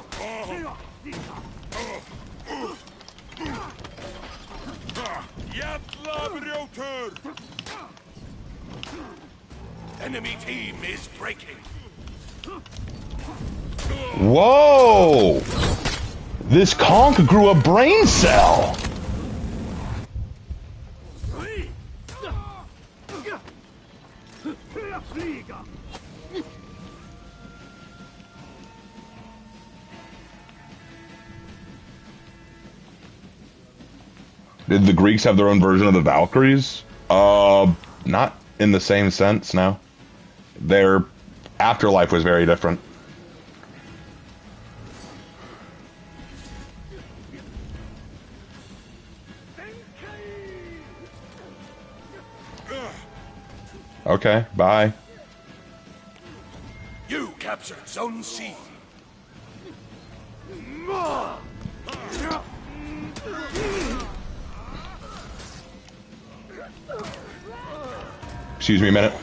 Enemy team is breaking.
Whoa! This conch grew a brain cell! Did the Greeks have their own version of the Valkyries? Not in the same sense, no. Their afterlife was very different. Okay, bye.
You captured Zone C.
Excuse me a minute.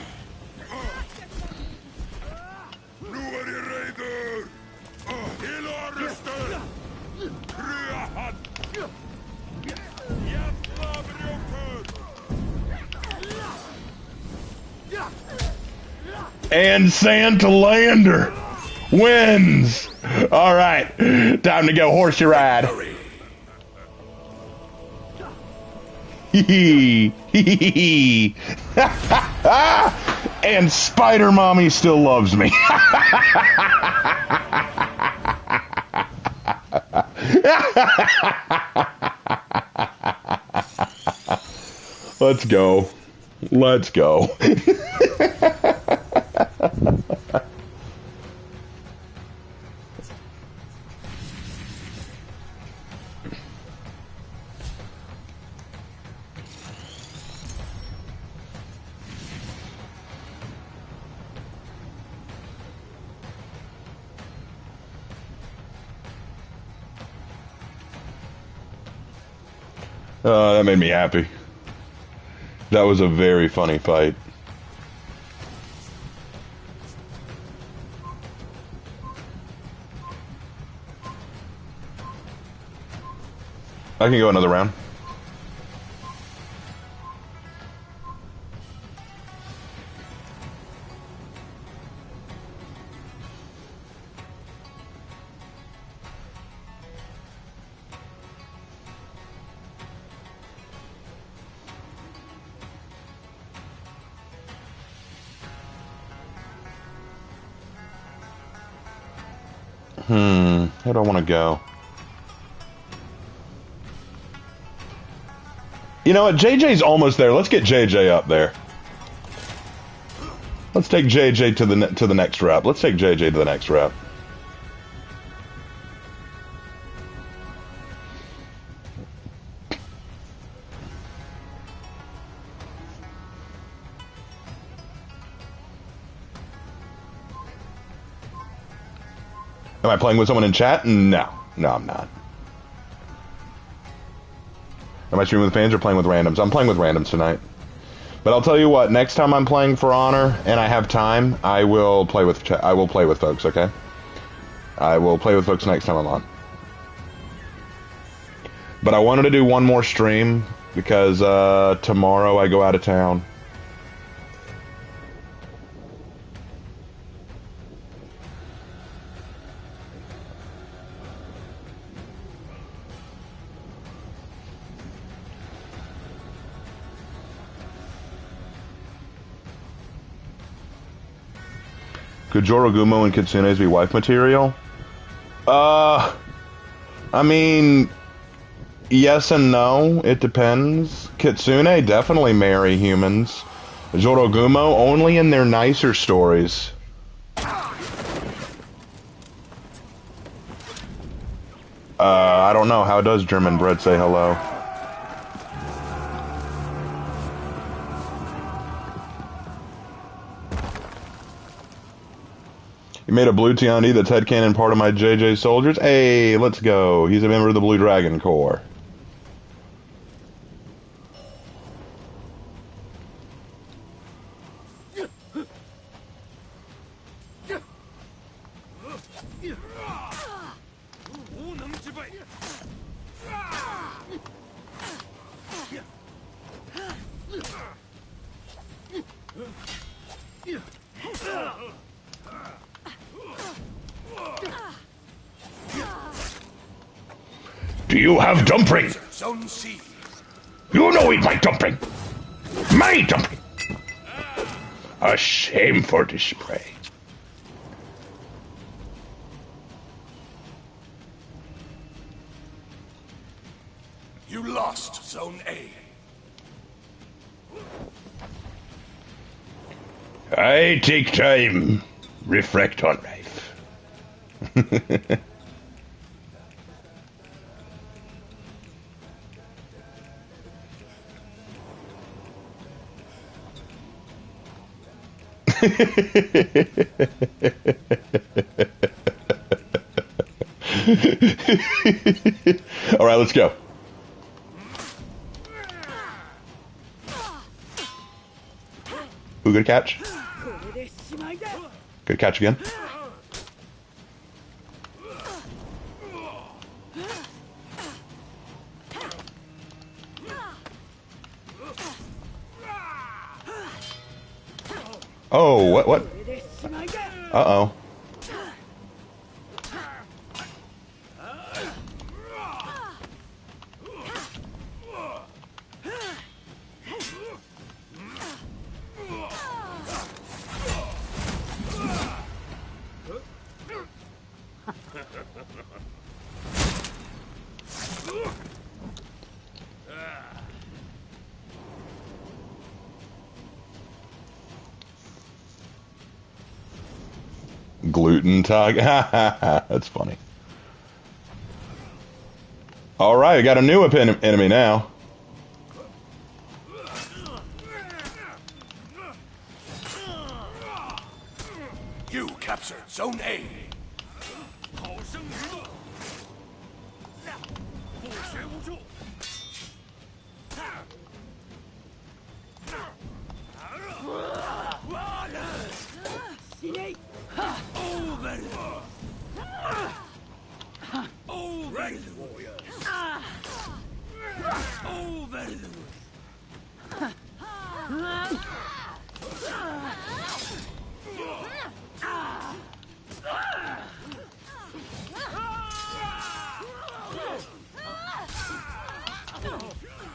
And Santa Lander wins. All right, time to go horsey ride. Hee hee. And Spider Mommy still loves me. Let's go. Let's go. That made me happy. That was a very funny fight. I can go another round. Where do I want to go? You know what? JJ's almost there. Let's get JJ up there. Let's take JJ to the next rep. Let's take JJ to the next rep. Am I playing with someone in chat? No. No, I'm not. Am I streaming with fans or playing with randoms? I'm playing with randoms tonight. But I'll tell you what, next time I'm playing For Honor and I have time, I will play with folks, okay? I will play with folks next time I'm on. But I wanted to do one more stream because tomorrow I go out of town. Could Jorogumo and Kitsunes be wife material? I mean, yes and no. It depends. Kitsune definitely marry humans. Jorogumo only in their nicer stories. I don't know. How does German bread say hello? You made a blue Tiandi that's headcanon part of my JJ Soldiers. Hey, let's go. He's a member of the Blue Dragon Corps. Do you have dumpling?
Zone C.
You know he'd like dumpling. My dumpling. A shame for display.
You lost Zone A.
I take time. Reflect on life. All right, let's go. Ooh, good catch. Good catch again. Oh, what? Uh-oh. Gluten tag. That's funny. All right, I got a new enemy now.
You captured Zone A.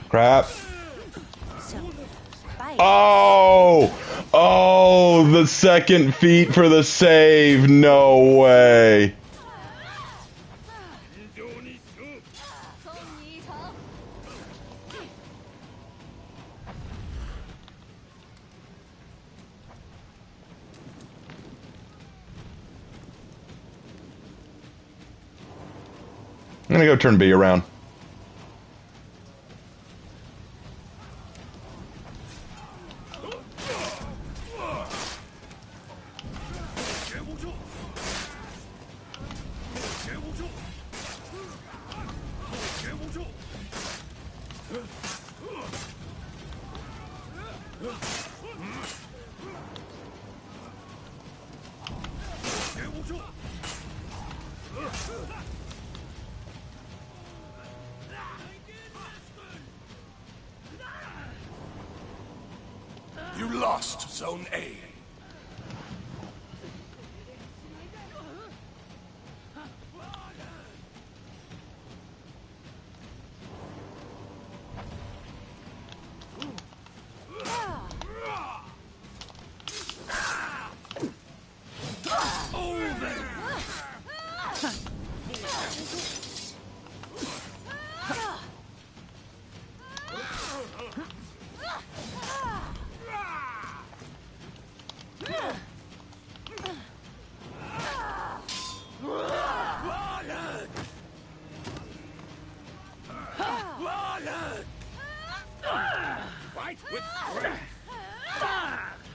Crap. Oh! Oh, the second feat for the save. No way. I'm gonna go turn B around.
You lost Zone A.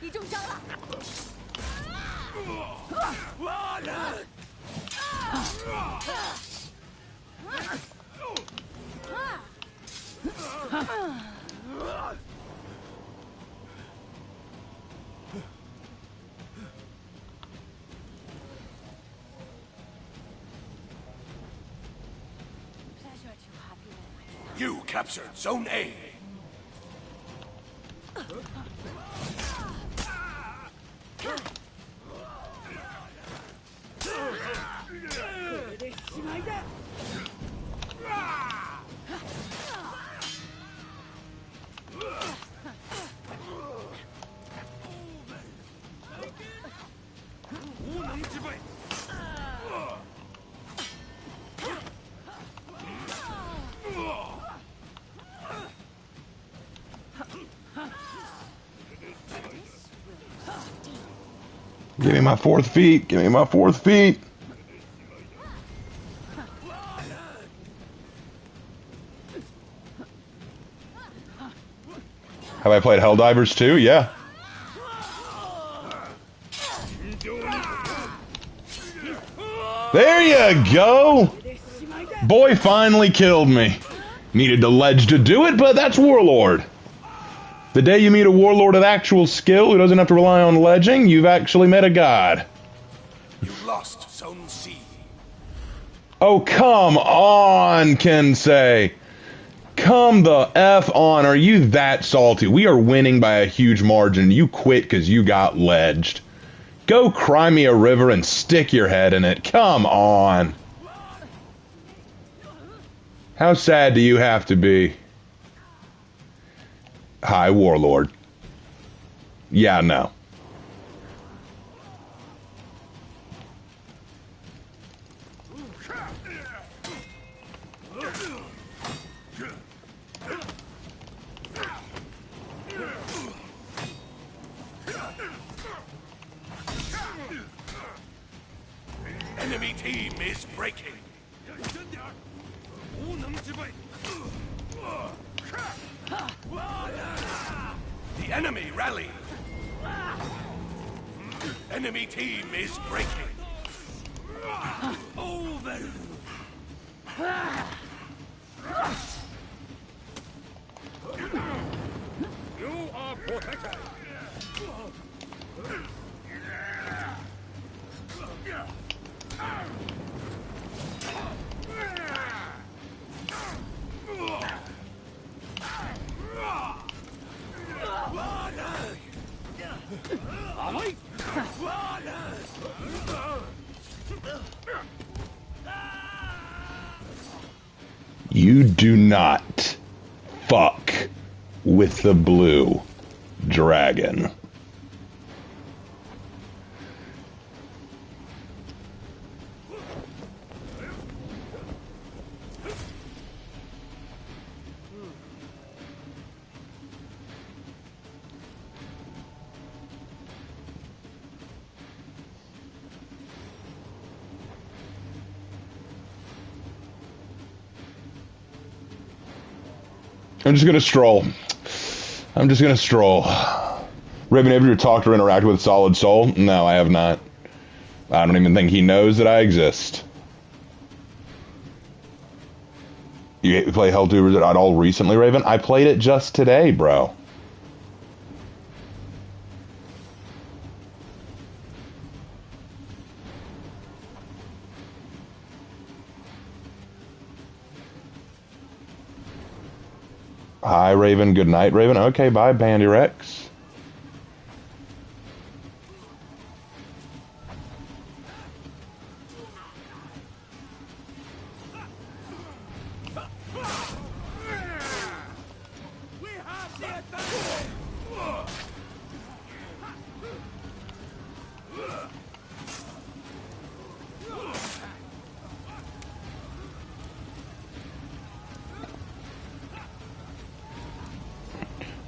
你中招了。
You captured Zone A.
Give me my 4th feet. Give me my 4th feet. Have I played Helldivers too? Yeah. There you go! Boy finally killed me. Needed the ledge to do it, but that's Warlord. The day you meet a Warlord of actual skill who doesn't have to rely on ledging, you've actually met a god.
You lost Zone C.
Oh, come on, Kensei. Come the F on. Are you that salty? We are winning by a huge margin. You quit because you got ledged. Go cry me a river and stick your head in it. Come on. How sad do you have to be? Hi, Warlord. Yeah, no.
Enemy team is breaking. The enemy rally. Enemy team is breaking. Over. You are protected.
You do not fuck with the blue dragon. I'm just gonna stroll. I'm just gonna stroll. Raven, have you talked or interacted with Solid Soul? No, I have not. I don't even think he knows that I exist. You play Helldivers at all recently, Raven? I played it just today, bro. Hi, Raven. Good night, Raven. Okay, bye, Bandy Rex.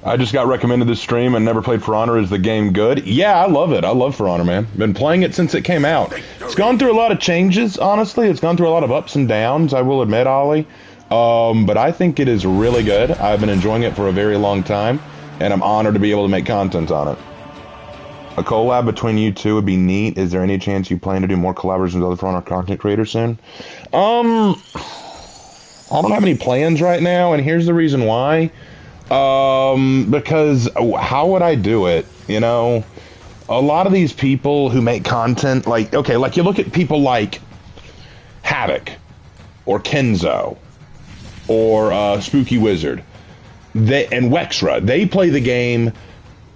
I just got recommended this stream and never played For Honor. Is the game good? Yeah, I love it. I love For Honor, man. Been playing it since it came out. It's gone through a lot of changes, honestly. It's gone through a lot of ups and downs, I will admit, Ollie. But I think it is really good. I've been enjoying it for a very long time. and I'm honored to be able to make content on it. A collab between you two would be neat. Is there any chance you plan to do more collaborations with other For Honor content creators soon? I don't have any plans right now, and here's the reason why. Because how would I do it? You know, a lot of these people who make content, like, okay, like you look at people like Havoc or Kenzo or Spooky Wizard, and Wexra. They play the game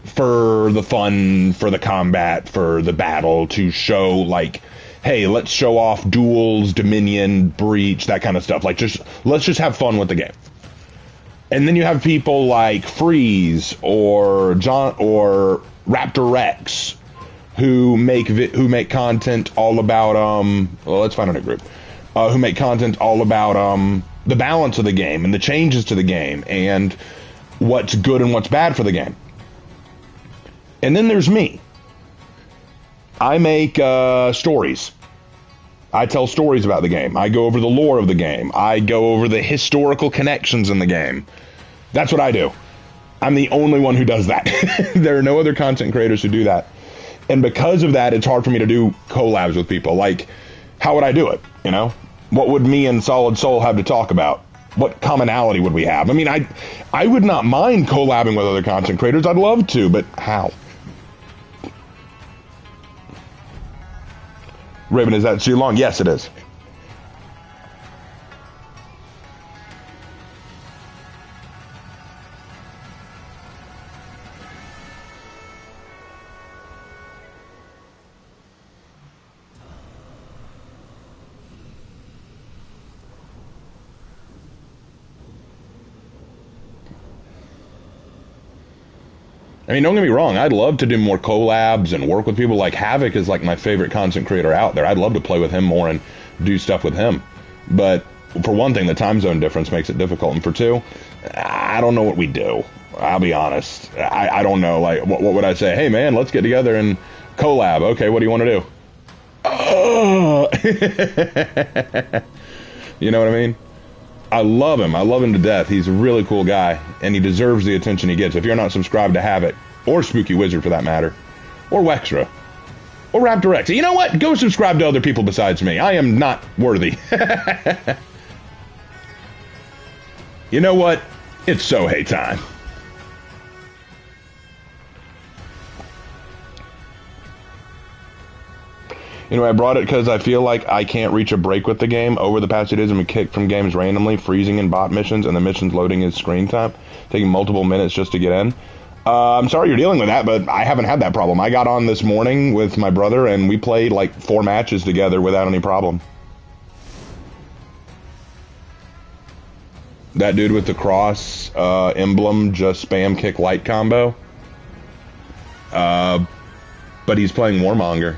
for the fun, for the combat, for the battle, to show, like, hey, let's show off duels, Dominion, Breach, that kind of stuff. Like, let's just have fun with the game. And then you have people like Freeze or Raptor Rex who make content all about well, let's find a new group. Who make content all about the balance of the game and the changes to the game and what's good and what's bad for the game. And then there's me. I make stories. I tell stories about the game. I go over the lore of the game. I go over the historical connections in the game. That's what I do. I'm the only one who does that. There are no other content creators who do that. And because of that, it's hard for me to do collabs with people. Like, how would I do it? You know? What would me and Solid Soul have to talk about? What commonality would we have? I mean, I would not mind collabing with other content creators. I'd love to, but how? Raven, is that too long? Yes, it is. I mean, don't get me wrong, I'd love to do more collabs and work with people. Like Havoc is like my favorite content creator out there. I'd love to play with him more and do stuff with him. But for one thing, the time zone difference makes it difficult. And for two, I don't know what we do. I'll be honest. I don't know. Like, what would I say? Hey, man, let's get together and collab. Okay, what do you want to do? Oh. You know what I mean? I love him. I love him to death. He's a really cool guy, and he deserves the attention he gets. If you're not subscribed to Havoc, or Spooky Wizard for that matter, or Wexra, or Raptor Rex, you know what? Go subscribe to other people besides me. I am not worthy. You know what? It's Sohei time. Anyway, I brought it because I feel like I can't reach a break with the game. Over the past 2 days, I've been kicked from games randomly, freezing in bot missions, and the missions loading is screen time, taking multiple minutes just to get in. I'm sorry you're dealing with that, but I haven't had that problem. I got on this morning with my brother, and we played like 4 matches together without any problem. That dude with the cross emblem just spam kick light combo. But he's playing Warmonger.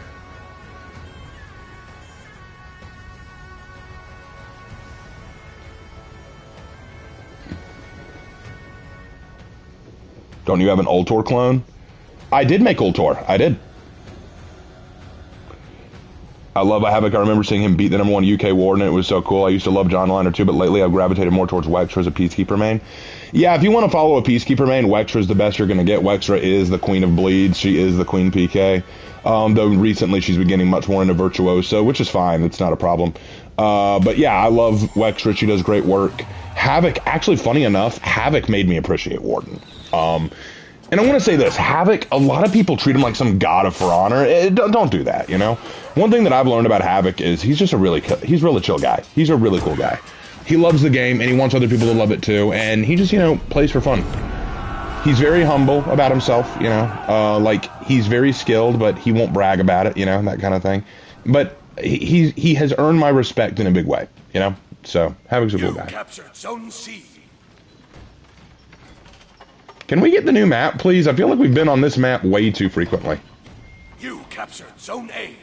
Don't you have an Ultor clone? I did make Ultor. I did. I love Havoc. I remember seeing him beat the #1 UK Warden. It was so cool. I used to love John Liner too, but lately I've gravitated more towards Wexra as a Peacekeeper main. Yeah, if you want to follow a Peacekeeper main, Wexra is the best you're going to get. Wexra is the Queen of Bleeds. She is the Queen PK. Though recently she's been getting much more into Virtuoso, which is fine. It's not a problem. But yeah, I love Wexra. She does great work. Havoc, actually, funny enough, Havoc made me appreciate Warden. And I want to say this, Havoc, a lot of people treat him like some god of For Honor. Don't do that, you know? One thing that I've learned about Havoc is he's just he's really chill guy. He's a really cool guy. He loves the game, and he wants other people to love it too, and he just, you know, plays for fun. He's very humble about himself, you know? Like, he's very skilled, but he won't brag about it, you know, that kind of thing. But he has earned my respect in a big way, you know? So, Havoc's a cool guy.
Captured Zone C.
Can we get the new map, please? I feel like we've been on this map way too frequently.
You captured Zone A.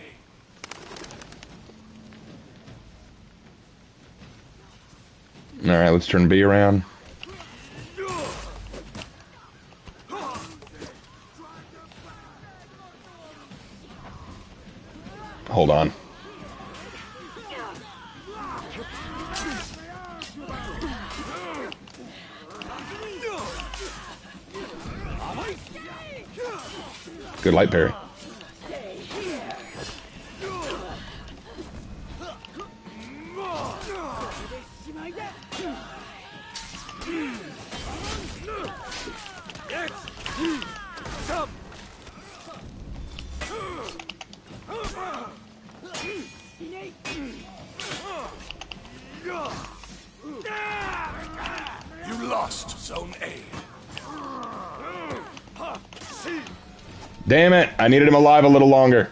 Alright, let's turn B around. Hold on. Good light parry.
You lost Zone A.
Damn it! I needed him alive a little longer.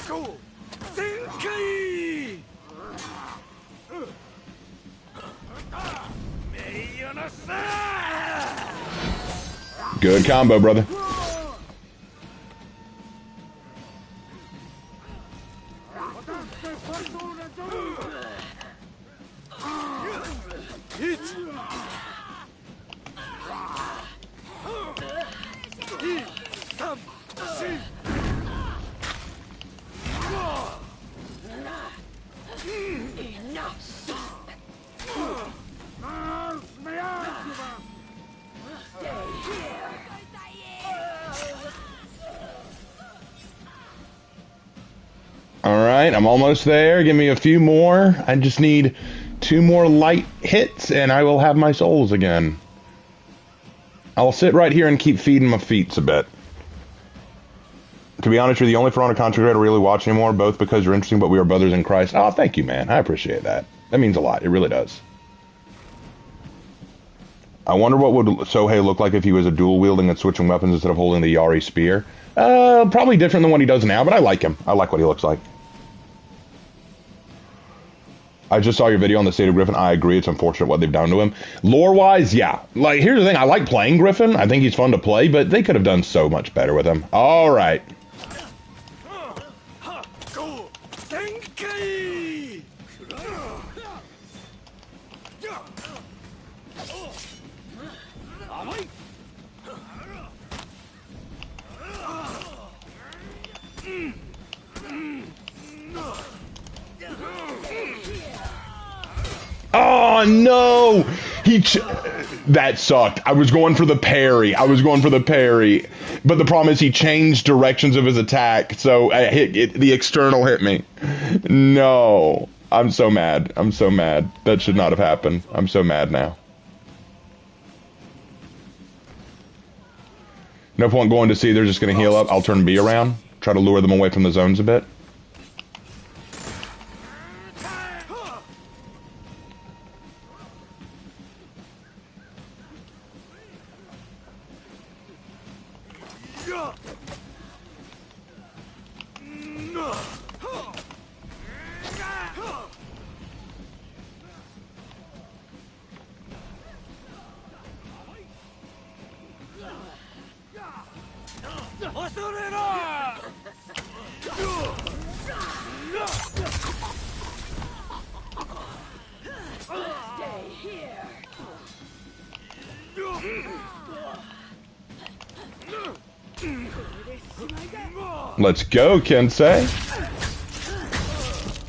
Go! Zenkai!
Good combo, brother. Alright, I'm almost there. Give me a few more. I just need 2 more light hits and I will have my souls again. I'll sit right here and keep feeding my feet a bit. To be honest, you're the only For Honor content creator I really watch anymore, both because you're interesting, but we are brothers in Christ. Oh, thank you, man. I appreciate that. That means a lot. It really does. I wonder what would Sohei look like if he was a dual-wielding and switching weapons instead of holding the Yari spear. Probably different than what he does now, but I like him. I like what he looks like. I just saw your video on the state of Griffin. I agree. It's unfortunate what they've done to him. Lore-wise, yeah. Like, here's the thing. I like playing Griffin. I think he's fun to play, but they could have done so much better with him. All right. Oh, no! That sucked. I was going for the parry. But the problem is he changed directions of his attack, so the external hit me. No. I'm so mad. That should not have happened. I'm so mad now. No point going to C. They're just going to heal up. I'll turn B around. Try to lure them away from the zones a bit. Let's go, Kensei.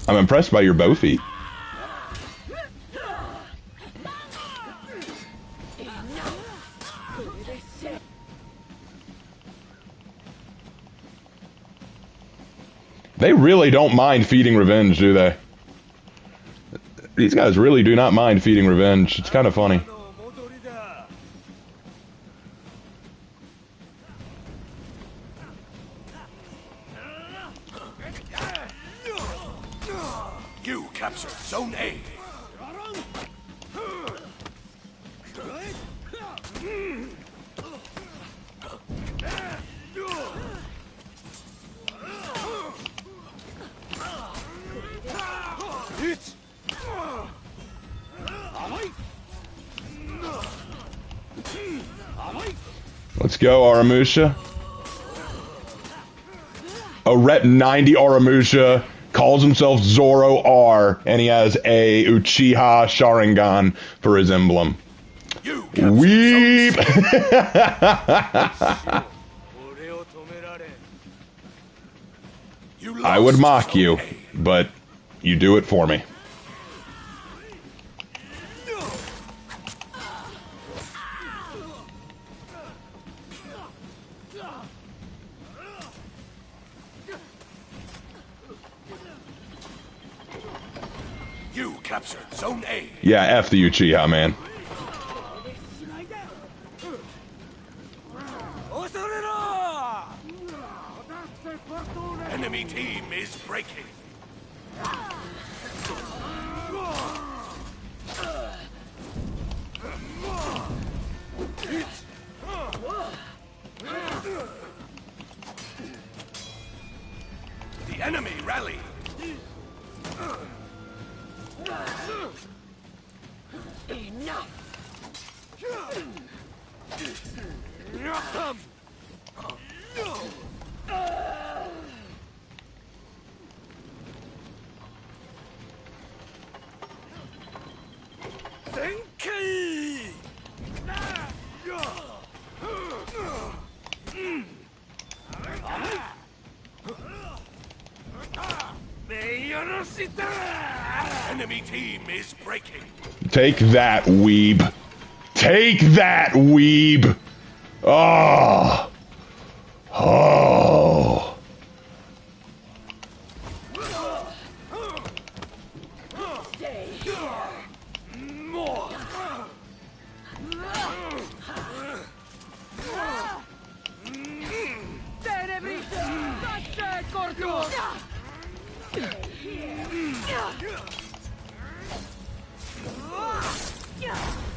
I'm impressed by your bow feat. They really don't mind feeding revenge, do they? These guys really do not mind feeding revenge. It's kind of funny.
You captured Zone A.
Let's go, Aramusha. A Rep 90 Aramusha calls himself Zoro R, and he has a Uchiha Sharingan for his emblem.
You
Weep!
You
I would
lost
mock you,
Zone A.
but you do it for me.
You captured Zone A.
Yeah, F the Uchiha, man.
Enemy team is breaking. The enemy rally. Enemy team is breaking.
Take that, weeb. Take that, weeb. Oh. Oh.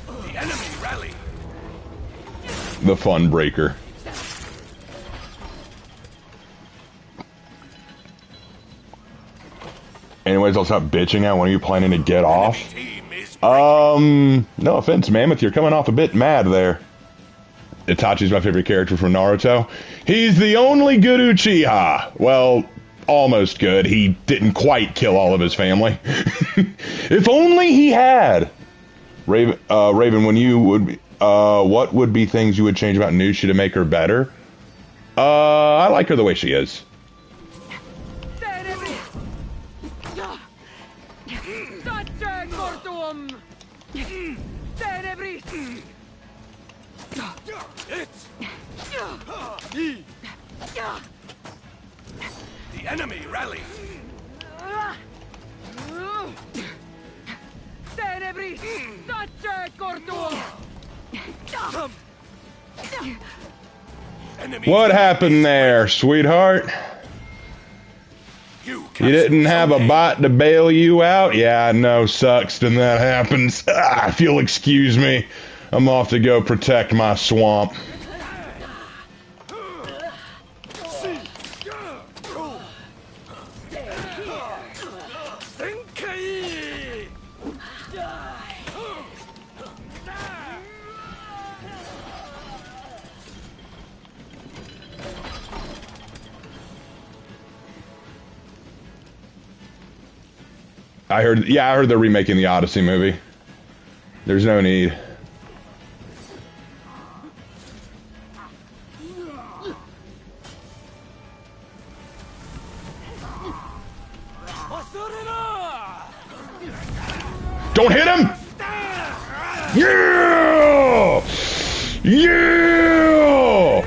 The enemy rally.
The fun breaker. Anyways, I'll stop bitching out. When are you planning to get off?
Team is breaking.
No offense, Mammoth. You're coming off a bit mad there. Itachi's my favorite character from Naruto. He's the only good Uchiha. Well, almost good. He didn't quite kill all of his family. If only he had. Raven, when you would be, what would be things you would change about Nusha to make her better? I like her the way she is.
The enemy rally. Enemy
What
team
happened
is
there, sweetheart?
You
You didn't have a
Zone A.
bot to bail you out? Yeah, I know, sucks when that happens. If you'll excuse me, I'm off to go protect my swamp. I heard they're remaking the Odyssey movie. There's no need. Don't hit him! Yeah! Yeah!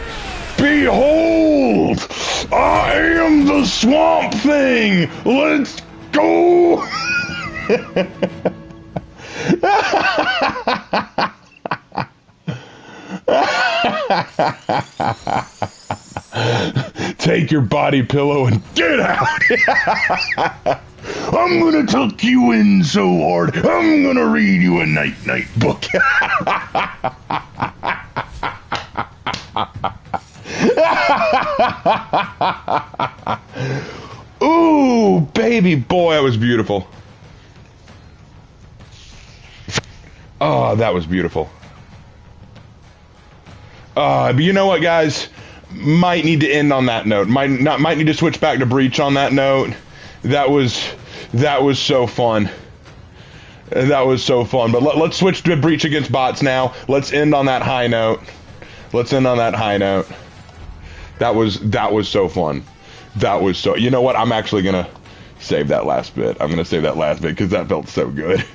Behold! I am the Swamp Thing! Let's go! Take your body pillow and get out! I'm gonna tuck you in so hard, I'm gonna read you a night-night book. Ooh, baby boy, that was beautiful. Oh, that was beautiful. But you know what, guys? Might need to end on that note. Might need to switch back to Breach on that note. That was so fun. That was so fun. But let's switch to Breach against bots now. Let's end on that high note. Let's end on that high note. That was so fun. That was so. You know what? I'm actually gonna save that last bit. I'm gonna save that last bit because that felt so good.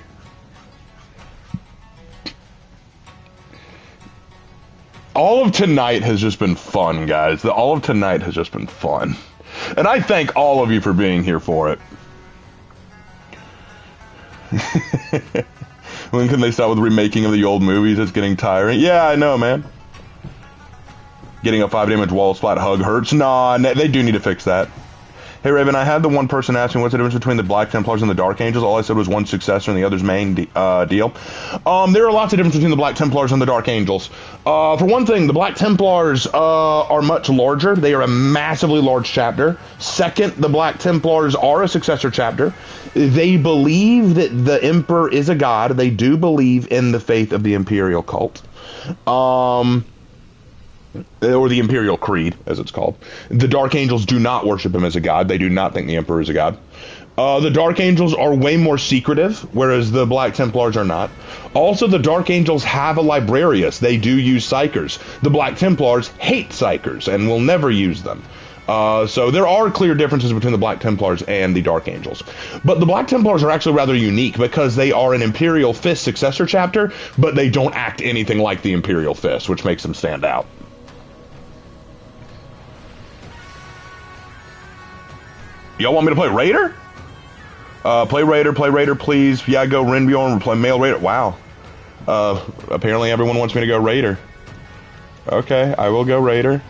All of tonight has just been fun, guys. All of tonight has just been fun. And I thank all of you for being here for it. When can they start with remaking of the old movies? It's getting tiring. Yeah, I know, man. Getting a 5-damage wall splat hug hurts. Nah, they do need to fix that. Hey, Raven, I had the one person asking what's the difference between the Black Templars and the Dark Angels. All I said was one's successor and the other's main deal. There are lots of differences between the Black Templars and the Dark Angels. For one thing, the Black Templars are much larger. They are a massively large chapter. Second, the Black Templars are a successor chapter. They believe that the Emperor is a god. They do believe in the faith of the Imperial cult. Or the Imperial Creed, as it's called. The Dark Angels do not worship him as a god. They do not think the Emperor is a god. The Dark Angels are way more secretive, whereas the Black Templars are not. Also, the Dark Angels have a Librarius. They do use Psykers. The Black Templars hate Psykers and will never use them. So there are clear differences between the Black Templars and the Dark Angels. But the Black Templars are actually rather unique because they are an Imperial Fist successor chapter, but they don't act anything like the Imperial Fist, which makes them stand out. Y'all want me to play Raider? Play Raider, please. Yeah, go Renbjorn, play male Raider. Wow. Apparently everyone wants me to go Raider. Okay, I will go Raider.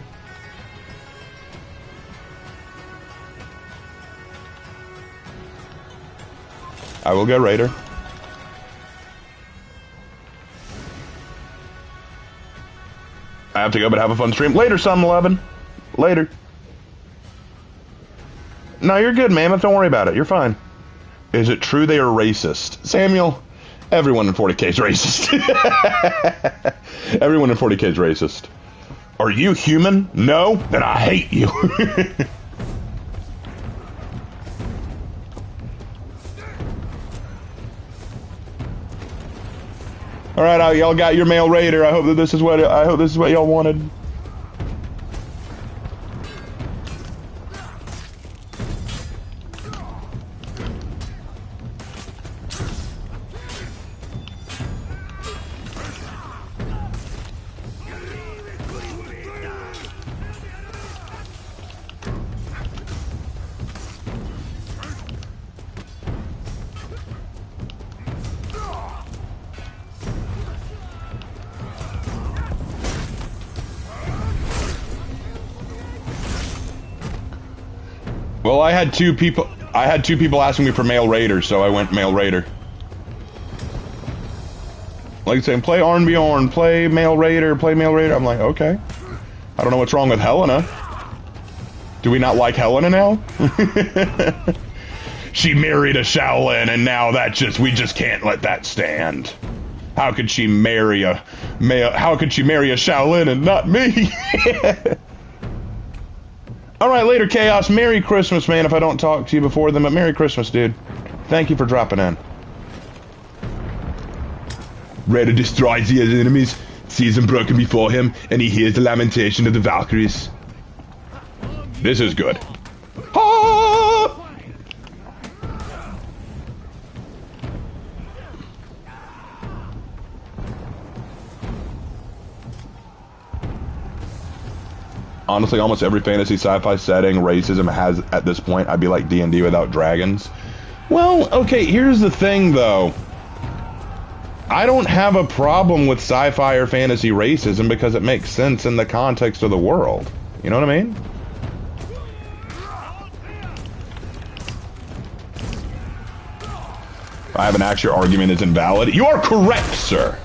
I will go Raider. I have to go, but have a fun stream. Later, Some 11. Later. No, you're good, Mammoth. Don't worry about it. You're fine. Is it true they are racist? Samuel, everyone in 40K is racist. Everyone in 40K is racist. Are you human? No? Then I hate you. All right, y'all got your male Raider. I hope this is what y'all wanted. Well, I had two people asking me for male Raider, so I went male Raider. Like saying, play Arnbjorn, play male Raider, play male Raider. I'm like, okay. I don't know what's wrong with Helena. Do we not like Helena now? She married a Shaolin, and now we just can't let that stand. How could she marry a Shaolin and not me? Alright, later, Chaos. Merry Christmas, man, if I don't talk to you before then, but Merry Christmas, dude. Thank you for dropping in. Raider destroys the enemies, sees them broken before him, and he hears the lamentation of the Valkyries. This is good. Ah! Honestly, almost every fantasy sci-fi setting racism has at this point. I'd be like D&D without dragons. Well, okay, here's the thing, though. I don't have a problem with sci-fi or fantasy racism because it makes sense in the context of the world. You know what I mean? I have an axe, your argument is invalid. You are correct, sir.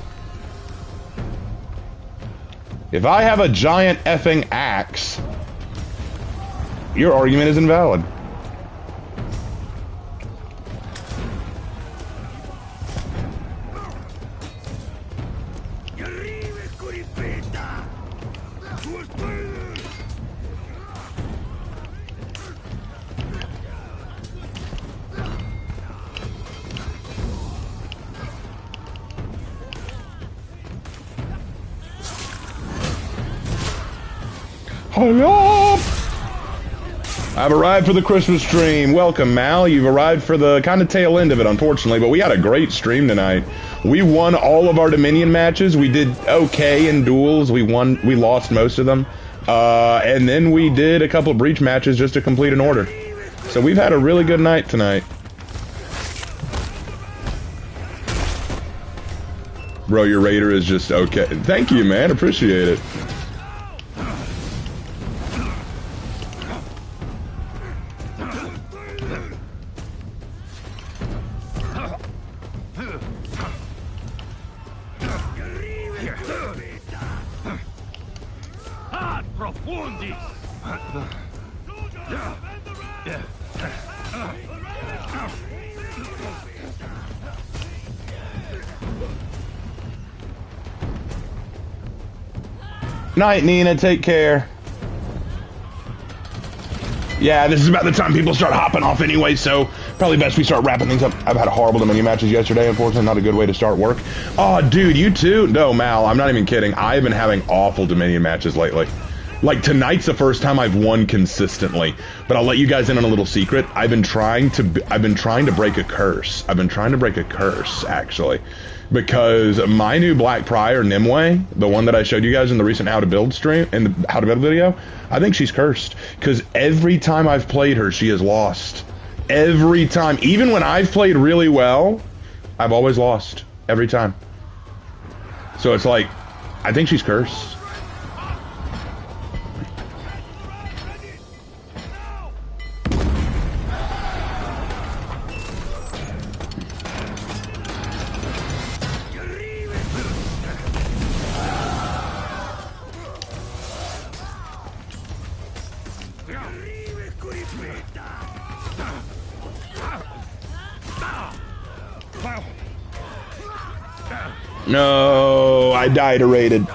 If I have a giant effing axe, your argument is invalid. Hello! I've arrived for the Christmas stream. Welcome, Mal. You've arrived for the kind of tail end of it, unfortunately, but we had a great stream tonight. We won all of our Dominion matches. We did okay in duels. We lost most of them. And then we did a couple of breach matches just to complete an order. So we've had a really good night tonight. Bro, your raider is just okay. Thank you, man. Appreciate it. Night, Nina. Take care. Yeah, this is about the time people start hopping off anyway, so probably best we start wrapping things up. I've had horrible Dominion matches yesterday, unfortunately, not a good way to start work. Oh, dude, you too? No, Mal, I'm not even kidding. I've been having awful Dominion matches lately. Like, tonight's the first time I've won consistently, but I'll let you guys in on a little secret. I've been trying to break a curse. I've been trying to break a curse, actually. Because my new Black Prior, Nimue, the one that I showed you guys in the recent How to Build stream, in the How to Build video, I think she's cursed. Because every time I've played her, she has lost. Every time. Even when I've played really well, I've always lost. Every time. So it's like, I think she's cursed. No, I died rated.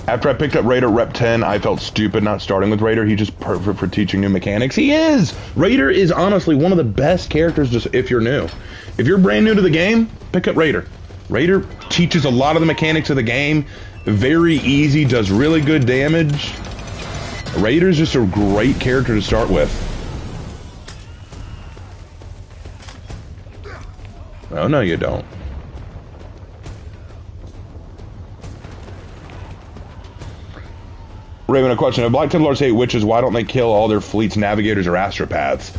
After I picked up Raider Rep 10, I felt stupid not starting with Raider. He's just perfect for teaching new mechanics. He is! Raider is honestly one of the best characters just if you're new. If you're brand new to the game, pick up Raider. Raider teaches a lot of the mechanics of the game. Very easy, does really good damage. Raider's just a great character to start with. Oh, no, you don't. Raven, a question. If Black Templars hate witches, why don't they kill all their fleets, navigators, or astropaths?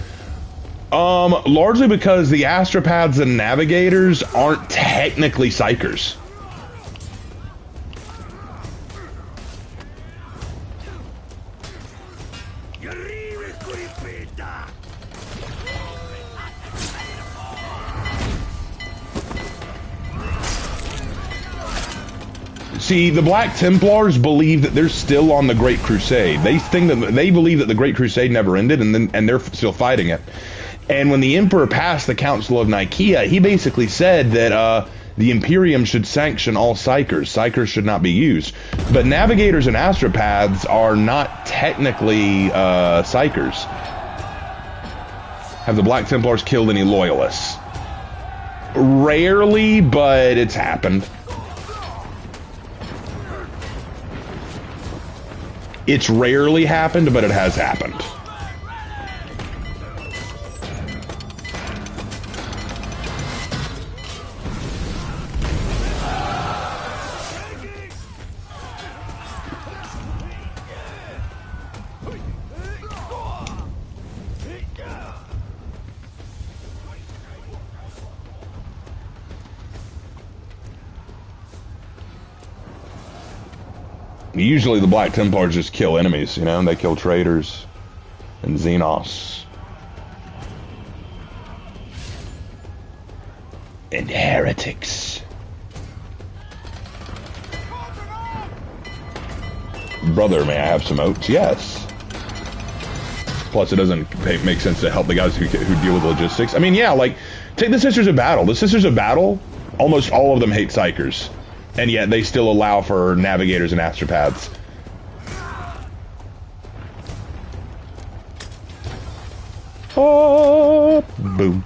Largely because the astropaths and navigators aren't technically psychers. See, the Black Templars believe that they're still on the Great Crusade. They believe that the Great Crusade never ended, and they're still fighting it. And when the Emperor passed the Council of Nicaea, he basically said that the Imperium should sanction all psychers. Psychers should not be used. But navigators and astropaths are not technically psychers. Have the Black Templars killed any loyalists? Rarely, but it's happened. It's rarely happened, but it has happened. Usually the Black Templars just kill enemies, you know, they kill traitors and Xenos. And heretics. Brother, may I have some oats? Yes. Plus it doesn't make sense to help the guys who deal with logistics. I mean, yeah, like, take the Sisters of Battle. The Sisters of Battle, almost all of them hate psychers. And yet they still allow for navigators and astropaths. Oh, boom.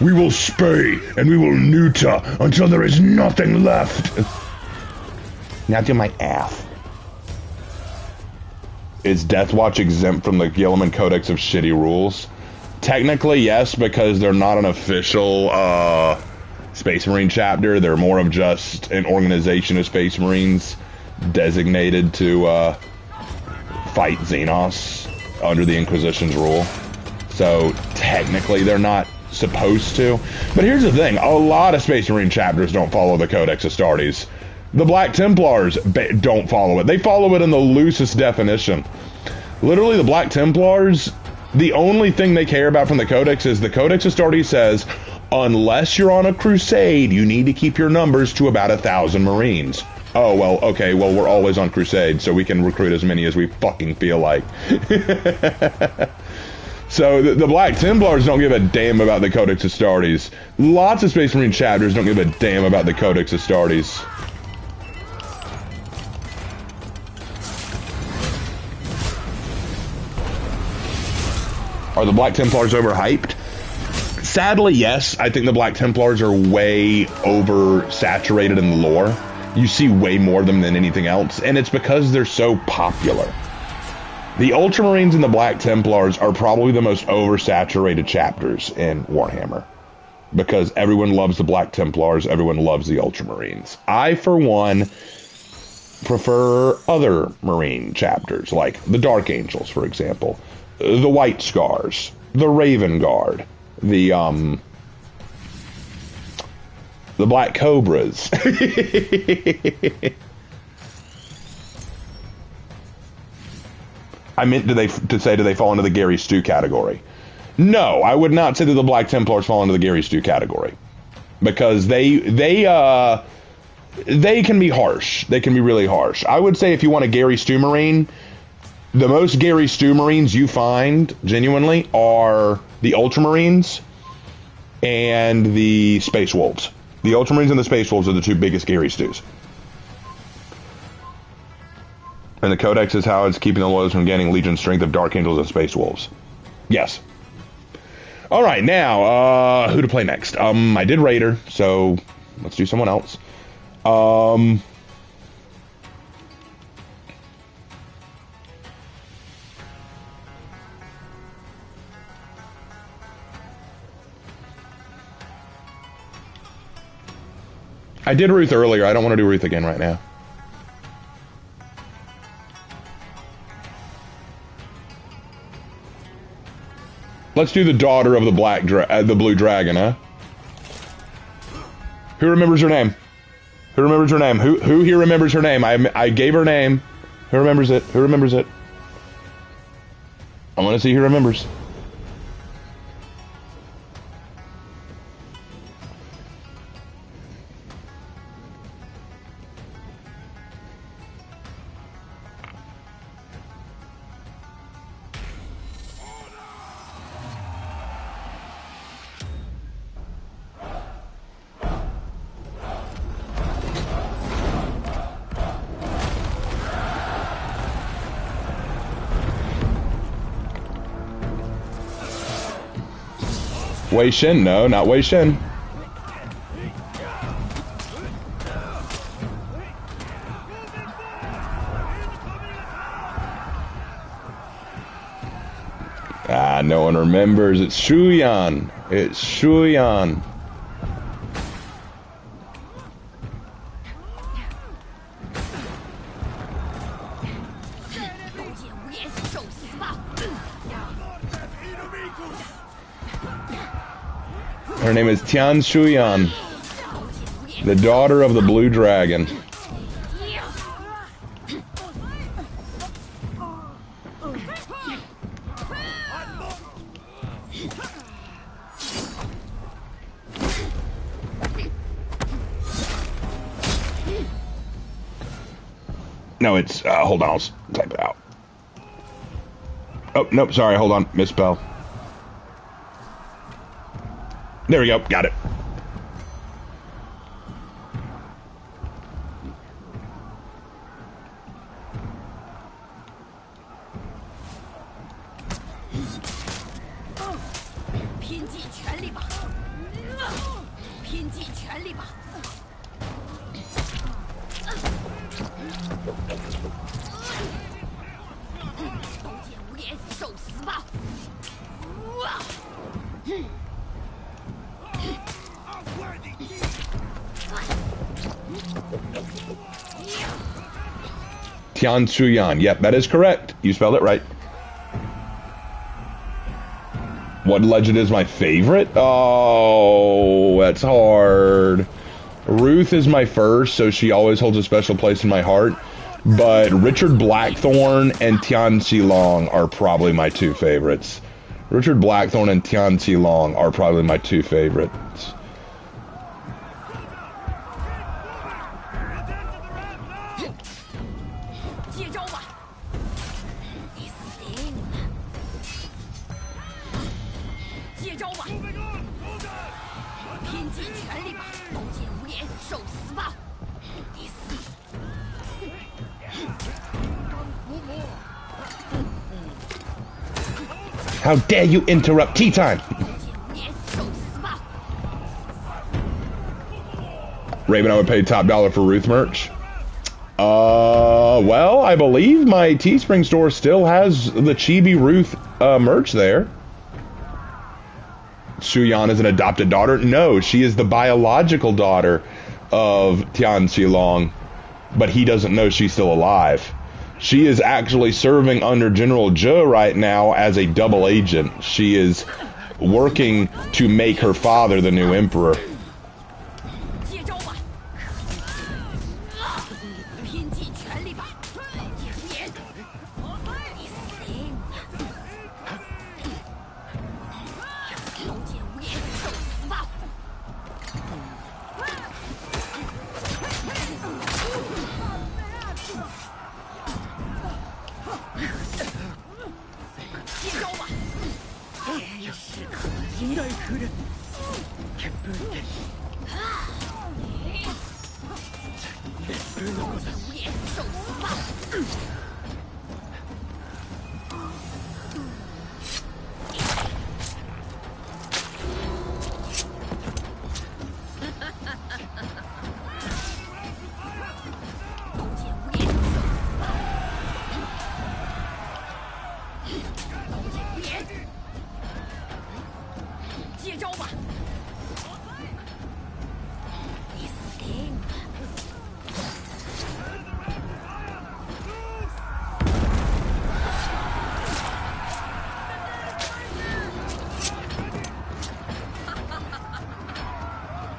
We will spay and we will neuter until there is nothing left. Now to my ass. Is Deathwatch exempt from the Guilliman Codex of Shitty Rules? Technically, yes, because they're not an official Space Marine chapter. They're more of just an organization of Space Marines designated to fight Xenos under the Inquisition's rule. So technically they're not supposed to. But here's the thing, a lot of Space Marine chapters don't follow the Codex Astartes. The Black Templars don't follow it. They follow it in the loosest definition. Literally, the Black Templars, the only thing they care about from the Codex is the Codex Astartes says, unless you're on a crusade, you need to keep your numbers to about 1,000 Marines. Oh, well, okay, well, we're always on crusade, so we can recruit as many as we fucking feel like. So the Black Templars don't give a damn about the Codex Astartes. Lots of Space Marine chapters don't give a damn about the Codex Astartes. Are the Black Templars overhyped? Sadly, yes. I think the Black Templars are way oversaturated in the lore. You see way more of them than anything else, and it's because they're so popular. The Ultramarines and the Black Templars are probably the most oversaturated chapters in Warhammer. Because everyone loves the Black Templars, everyone loves the Ultramarines. I, for one, prefer other Marine chapters, like the Dark Angels, for example. The White Scars, the Raven Guard, the Black Cobras. I meant do they fall into the Gary Stu category? No, I would not say that the Black Templars fall into the Gary Stu category, because they can be harsh. They can be really harsh. I would say if you want a Gary Stu Marine, the most Gary Stu Marines you find genuinely are the Ultramarines and the Space Wolves. The Ultramarines and the Space Wolves are the two biggest Gary Stews. And the Codex is how it's keeping the Loyals from gaining Legion strength of Dark Angels and Space Wolves. Yes. Alright, now, who to play next? I did Raider, so let's do someone else. I did Ruth earlier. I don't want to do Ruth again right now. Let's do the daughter of the the Blue Dragon, huh? Who remembers her name? Who remembers her name? Who here remembers her name? I gave her name. Who remembers it? Who remembers it? I want to see who remembers. Wei Shen? No, not Wei Shen. Ah, no one remembers. It's Shu Yan. It's Shu Yan. Her name is Tian Shuyan. The daughter of the blue dragon. No, it's, hold on, I'll type it out. Oh, nope, sorry, hold on, misspell. There we go, got it. Tian Shuyan. Yep, that is correct. You spelled it right. What legend is my favorite? Oh, that's hard. Ruth is my first, so she always holds a special place in my heart. But Richard Blackthorne and Tian Xilong are probably my two favorites. Richard Blackthorne and Tian Xilong are probably my two favorites. How dare you interrupt tea time? Raven, I would pay top dollar for Ruth merch. Well, I believe my Teespring store still has the Chibi Ruth merch there. Shuyan is an adopted daughter? No, she is the biological daughter of Tian Xilong, but he doesn't know she's still alive. She is actually serving under General Zhou right now as a double agent. She is working to make her father the new emperor.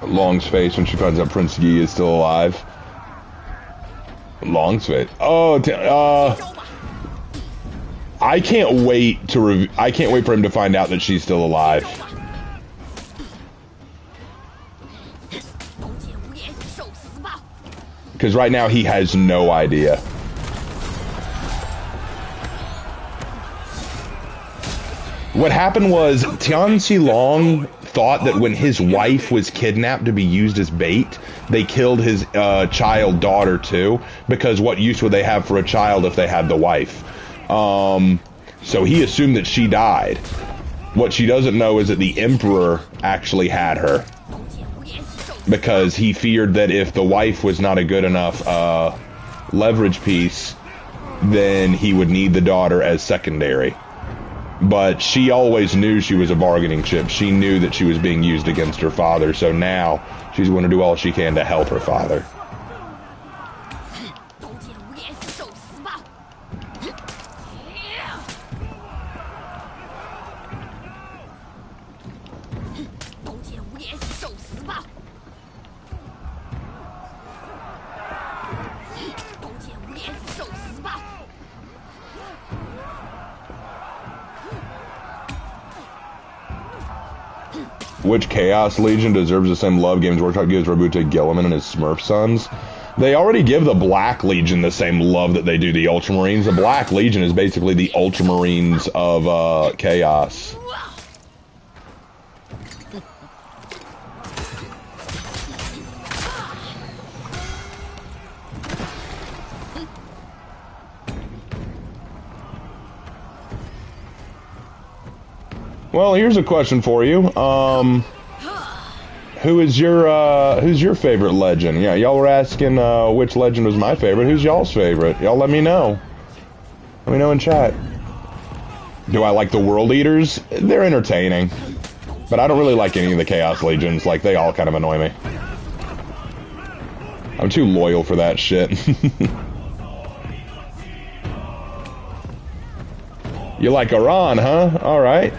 Long's face when she finds out Prince Yi is still alive. Long's face. Oh, I can't wait to I can't wait for him to find out that she's still alive. Because right now he has no idea. What happened was Tian Xilong thought that when his wife was kidnapped to be used as bait, they killed his child daughter too, because what use would they have for a child if they had the wife? So he assumed that she died. What she doesn't know is that the emperor actually had her, because he feared that if the wife was not a good enough leverage piece, then he would need the daughter as secondary. But she always knew she was a bargaining chip. She knew that she was being used against her father, so now she's going to do all she can to help her father. Which Chaos Legion deserves the same love Games Workshop gives Robuta Gilliman and his Smurf sons? They already give the Black Legion the same love that they do the Ultramarines. The Black Legion is basically the Ultramarines of Chaos. Well, here's a question for you. Who's your favorite legend? Yeah, y'all were asking which legend was my favorite. Who's y'all's favorite? Y'all let me know. Let me know in chat. Do I like the World Eaters? They're entertaining. But I don't really like any of the Chaos Legions. Like, they all kind of annoy me. I'm too loyal for that shit. You like Iran, huh? Alright.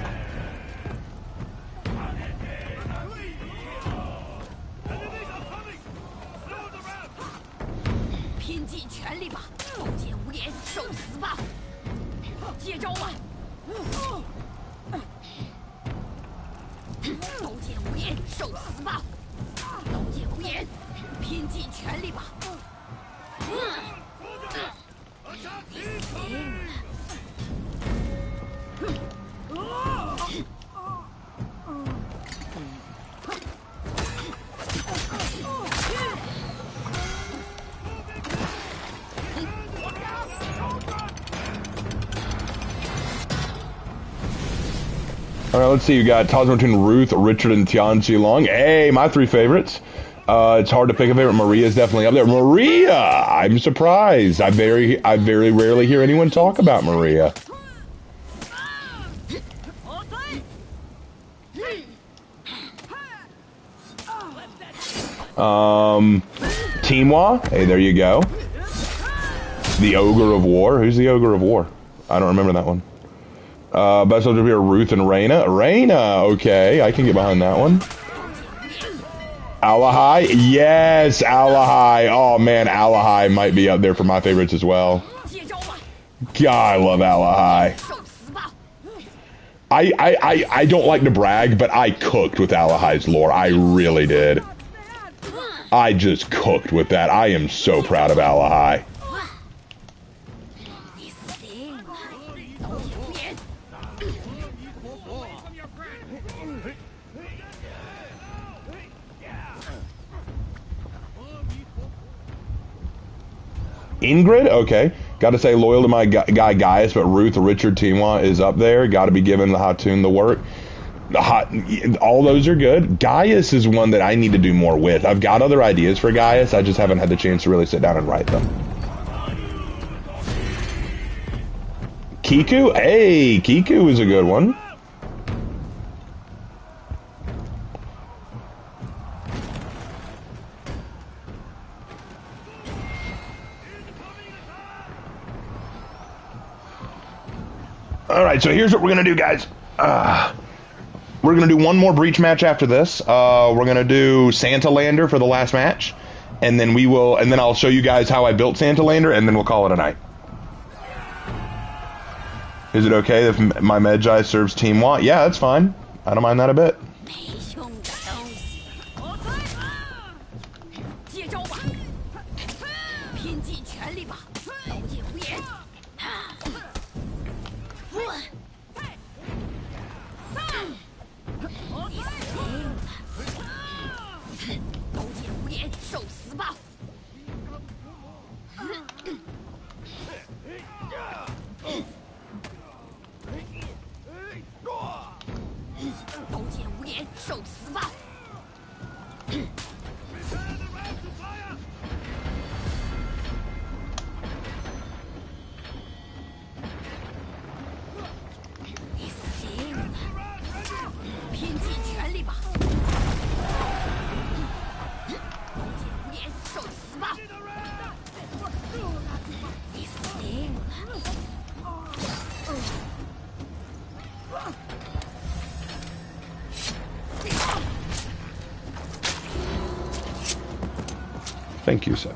'Alright, let's see. You got toss between Ruth, Richard, and Tian Long. Hey, my three favorites. It's hard to pick a favorite. Maria's definitely up there. Maria! I'm surprised. I very rarely hear anyone talk about Maria. Timwa. Hey, there you go. The Ogre of War. Who's the Ogre of War? I don't remember that one. Best soldier here, Ruth and Reyna. Reyna, okay, I can get behind that one. Alahai, yes, Alahai. Oh man, Alahai might be up there for my favorites as well. God, I love Alahai. I don't like to brag, but I cooked with Alahai's lore. I really did. I just cooked with that. I am so proud of Alahai. Ingrid? Okay. Got to say loyal to my guy Gaius, but Ruth, Richard, Timwa is up there. Got to be giving the Hatun the work. All those are good. Gaius is one that I need to do more with. I've got other ideas for Gaius. I just haven't had the chance to really sit down and write them. Kiku? Hey, Kiku is a good one. Alright, so here's what we're going to do, guys. We're going to do one more Breach match after this. We're going to do Santa Lander for the last match. And then I'll show you guys how I built Santa Lander, and then we'll call it a night. Is it okay if my Medjai serves Timwa? Yeah, that's fine. I don't mind that a bit. Thank you, sir.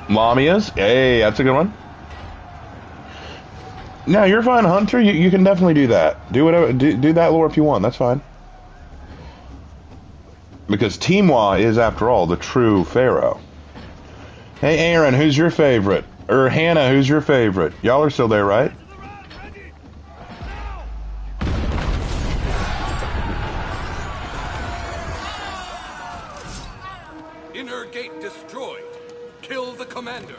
Lamia's? Hey, that's a good one. No, you're fine, Hunter. You can definitely do that. Do whatever. Do that lore if you want. That's fine. Because Timwa is, after all, the true pharaoh. Hey, Aaron, who's your favorite? Or Hannah, who's your favorite? Y'all are still there, right?
Inner gate destroyed. Kill the commander.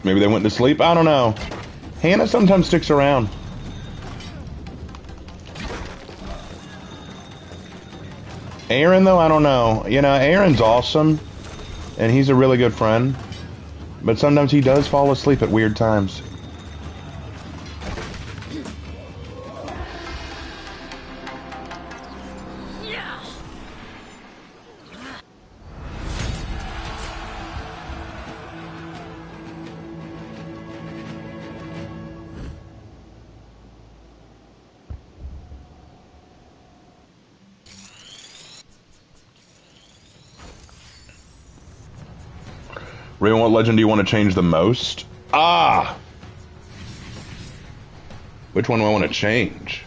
Maybe they went to sleep? I don't know. Hannah sometimes sticks around. Aaron, though, I don't know. You know, Aaron's awesome, and he's a really good friend. But sometimes he does fall asleep at weird times. Raven, what legend do you want to change the most? Ah! Which one do I want to change?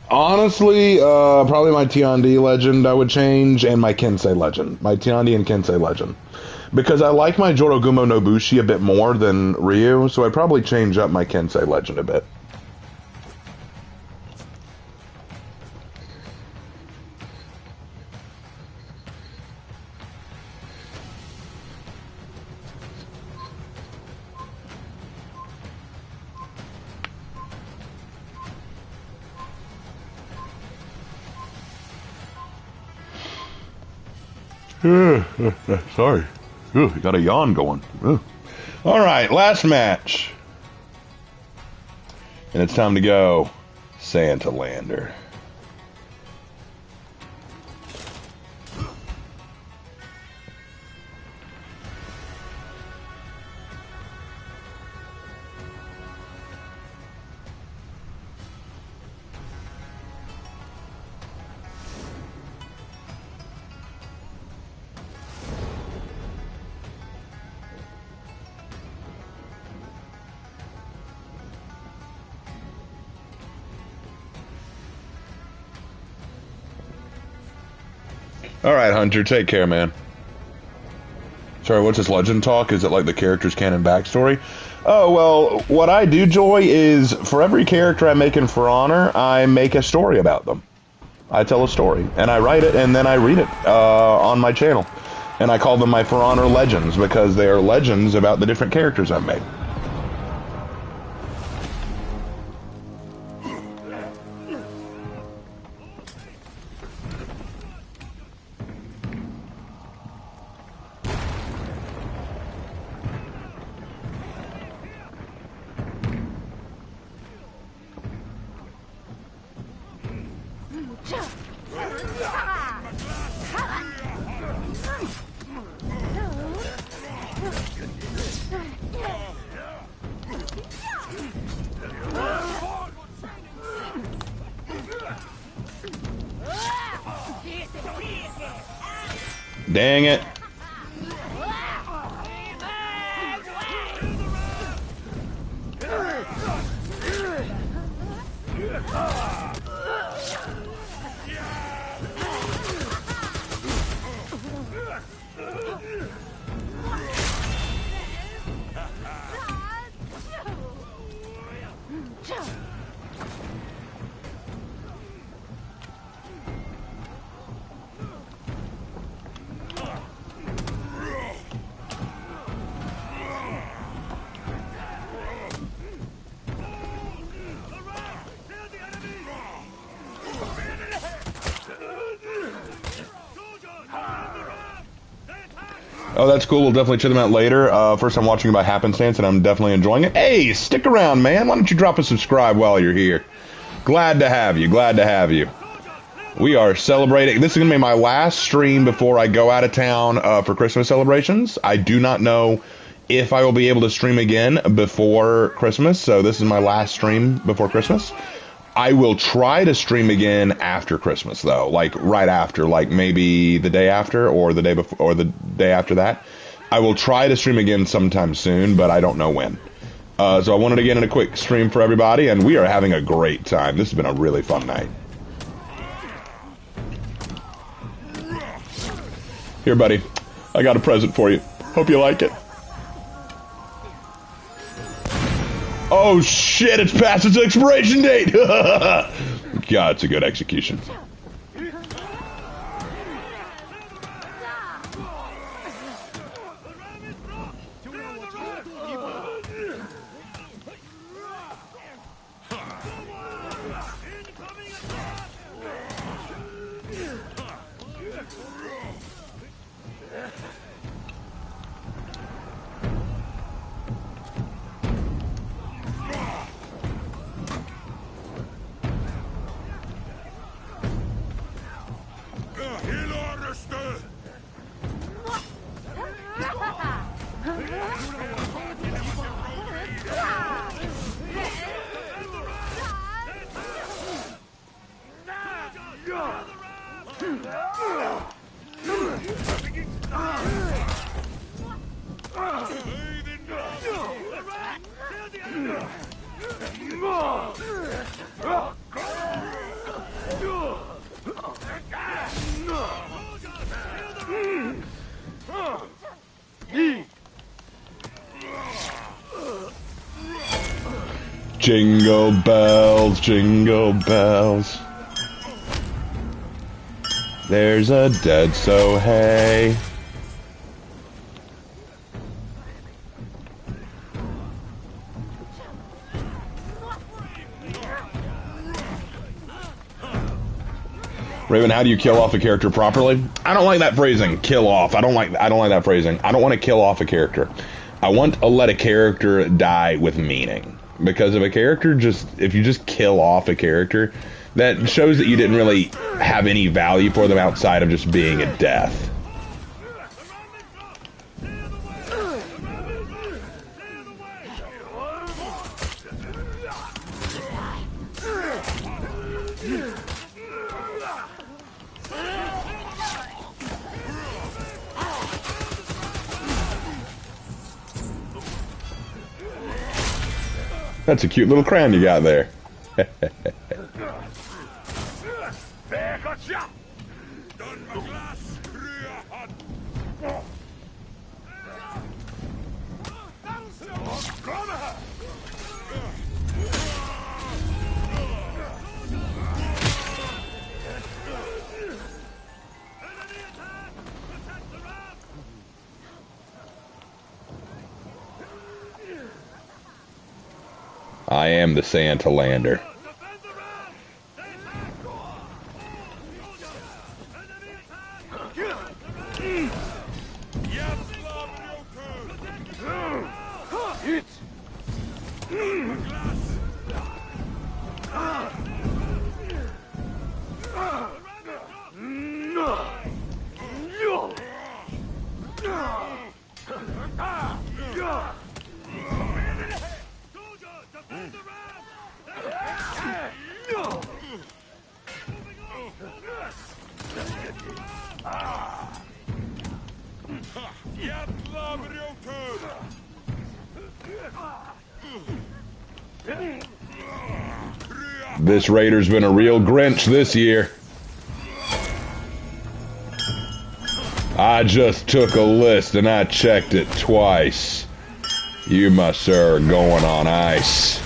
Honestly, probably my Tiandi legend I would change, and my Kensei legend. My Tiandi and Kensei legend. Because I like my Jorogumo Nobushi a bit more than Ryu, so I'd probably change up my Kensei legend a bit. Sorry. Ooh, you got a yawn going. Ooh. All right, last match. And it's time to go Santa Lander. All right, Hunter, take care, man. Sorry, what's this legend talk? Is it like the character's canon backstory? Oh, well, what I do, Joy, is for every character I make in For Honor, I make a story about them. I tell a story, and I write it, and then I read it on my channel. And I call them my For Honor legends, because they are legends about the different characters I've made. Dang it. Oh, that's cool. We'll definitely check them out later. First, I'm watching by happenstance, and I'm definitely enjoying it. Hey, stick around, man. Why don't you drop a subscribe while you're here? Glad to have you. Glad to have you. We are celebrating. This is going to be my last stream before I go out of town for Christmas celebrations. I do not know if I will be able to stream again before Christmas, so this is my last stream before Christmas. I will try to stream again after Christmas, though, like right after, like maybe the day after or the day before or the day after that. I will try to stream again sometime soon, but I don't know when. So I wanted to get in a quick stream for everybody, and we are having a great time. This has been a really fun night. Here, buddy, I got a present for you. Hope you like it. Oh shit, it's past its expiration date! God, it's a good execution. Jingle bells, jingle bells. There's a dead so hey. Raven, how do you kill off a character properly? I don't like that phrasing, kill off. I don't like that phrasing. I don't want to kill off a character. I want to let a character die with meaning. Because if you just kill off a character, that shows that you didn't really have any value for them outside of just being a death. That's a cute little crown you got there. I am the Santa Lander. This raider's been a real Grinch this year. I just took a list and I checked it twice. You, my sir, are going on ice.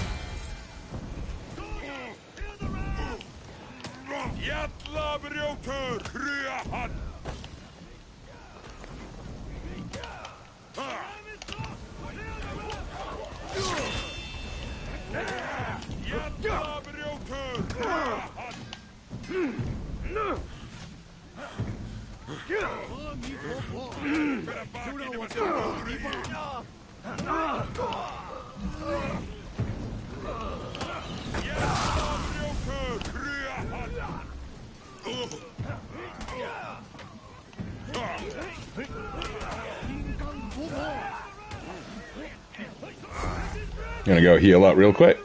Gonna go heal up real quick.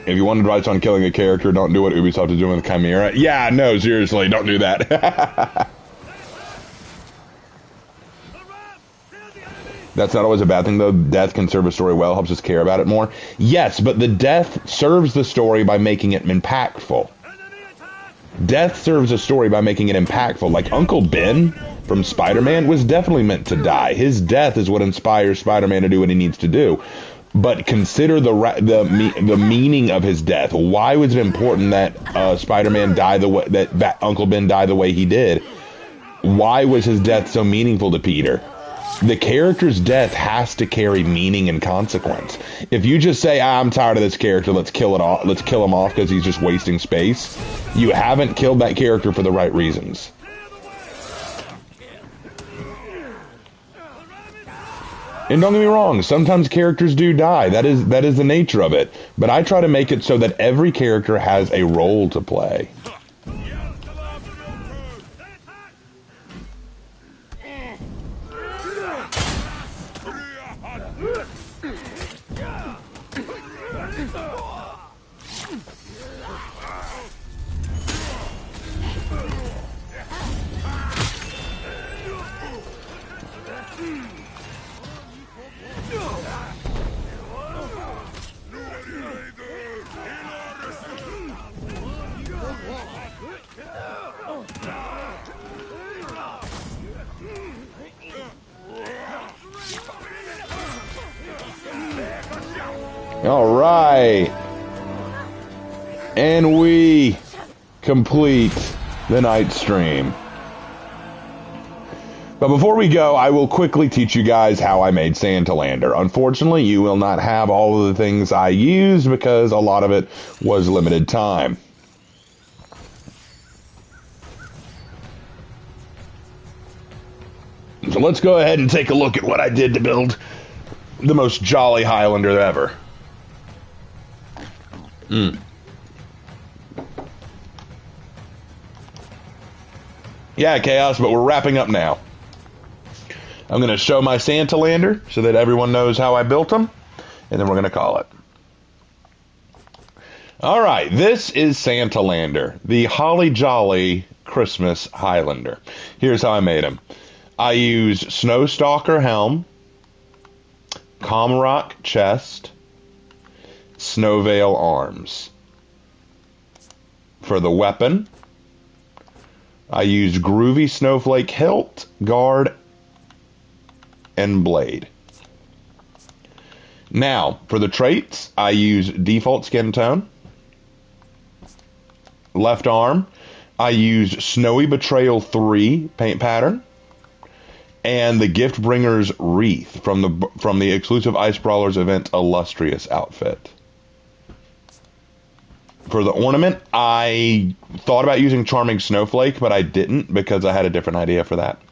If you wanted advice on killing a character, don't do what Ubisoft is doing with Chimera. Yeah, no, seriously, don't do that. That's not always a bad thing, though. Death can serve a story well, helps us care about it more. Yes, but the death serves the story by making it impactful. Death serves a story by making it impactful. Like Uncle Ben from Spider-Man was definitely meant to die. His death is what inspires Spider-Man to do what he needs to do. But consider the meaning of his death. Why was it important that Spider-Man die the way that Uncle Ben die the way he did? Why was his death so meaningful to Peter? The character's death has to carry meaning and consequence. If you just say, I'm tired of this character, let's kill him off because he's just wasting space, you haven't killed that character for the right reasons. And don't get me wrong, sometimes characters do die. That is the nature of it. But I try to make it so that every character has a role to play. All right. And we complete the night stream. But before we go, I will quickly teach you guys how I made Santalander. Unfortunately, you will not have all of the things I used because a lot of it was limited time. So let's go ahead and take a look at what I did to build the most jolly Highlander ever. Yeah, Chaos, but we're wrapping up now. I'm going to show my Santalander so that everyone knows how I built them, and then we're going to call it. All right, this is Santalander, the Holly Jolly Christmas Highlander. Here's how I made him. I used Snowstalker helm, Comrock chest, Snowveil arms. For the weapon, I used Groovy Snowflake hilt, guard, and blade. Now, for the traits, I used default skin tone. Left arm, I used Snowy Betrayal 3 paint pattern. And the Giftbringer's Wreath from the exclusive Ice Brawlers event Illustrious outfit. For the ornament, I thought about using Charming Snowflake, but I didn't because I had a different idea for that.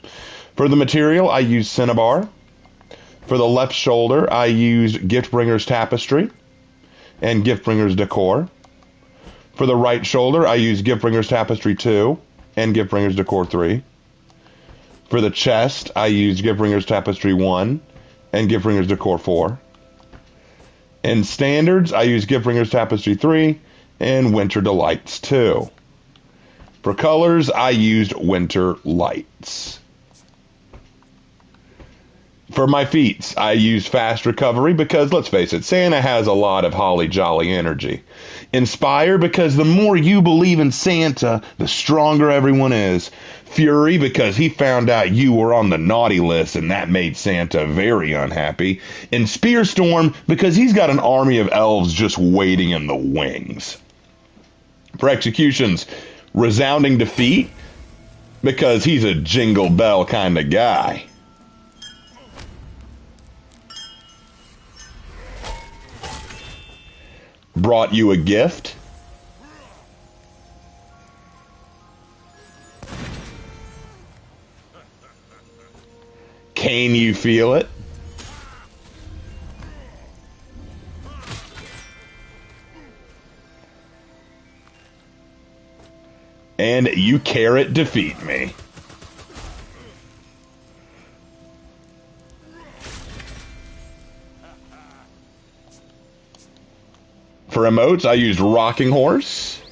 For the material, I used Cinnabar. For the left shoulder, I used Giftbringer's Tapestry and Giftbringer's Decor. For the right shoulder, I used Giftbringer's Tapestry 2 and Giftbringer's Decor 3. For the chest, I used Giftbringer's Tapestry 1 and Giftbringer's Decor 4. In standards, I used Giftbringer's Tapestry 3 and Winter Delights 2. For colors, I used Winter Lights. For my feats, I used Fast Recovery because, let's face it, Santa has a lot of holly jolly energy. Inspire because the more you believe in Santa, the stronger everyone is. Fury because he found out you were on the naughty list and that made Santa very unhappy. And Spearstorm because he's got an army of elves just waiting in the wings. For executions, Resounding Defeat because he's a jingle bell kind of guy. Brought You a Gift Can you feel it? And you carrot defeat me. For emotes, I used Rocking Horse.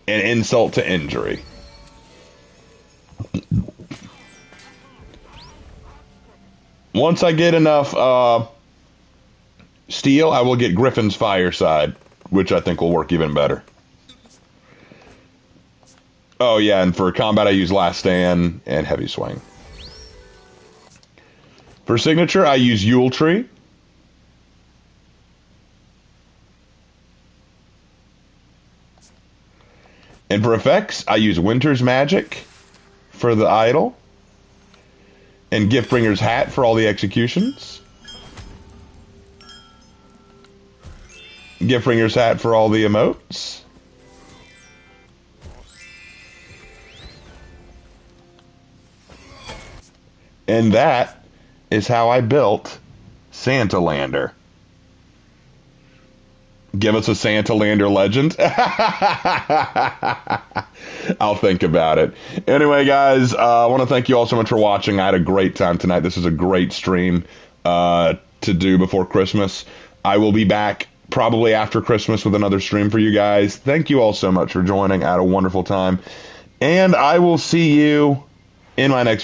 And Insult to Injury. Once I get enough steel, I will get Griffin's Fireside, which I think will work even better. Oh yeah, and for combat I use Last Stand and Heavy Swing. For signature, I use Yule Tree. And for effects, I use Winter's Magic for the idol. And Giftbringer's Hat for all the executions. Giftbringer's Hat for all the emotes. And that is how I built Santa Lander. Give us a Santa Lander legend. I'll think about it. Anyway, guys, I want to thank you all so much for watching. I had a great time tonight. This is a great stream to do before Christmas. I will be back probably after Christmas with another stream for you guys. Thank you all so much for joining. I had a wonderful time. And I will see you in my next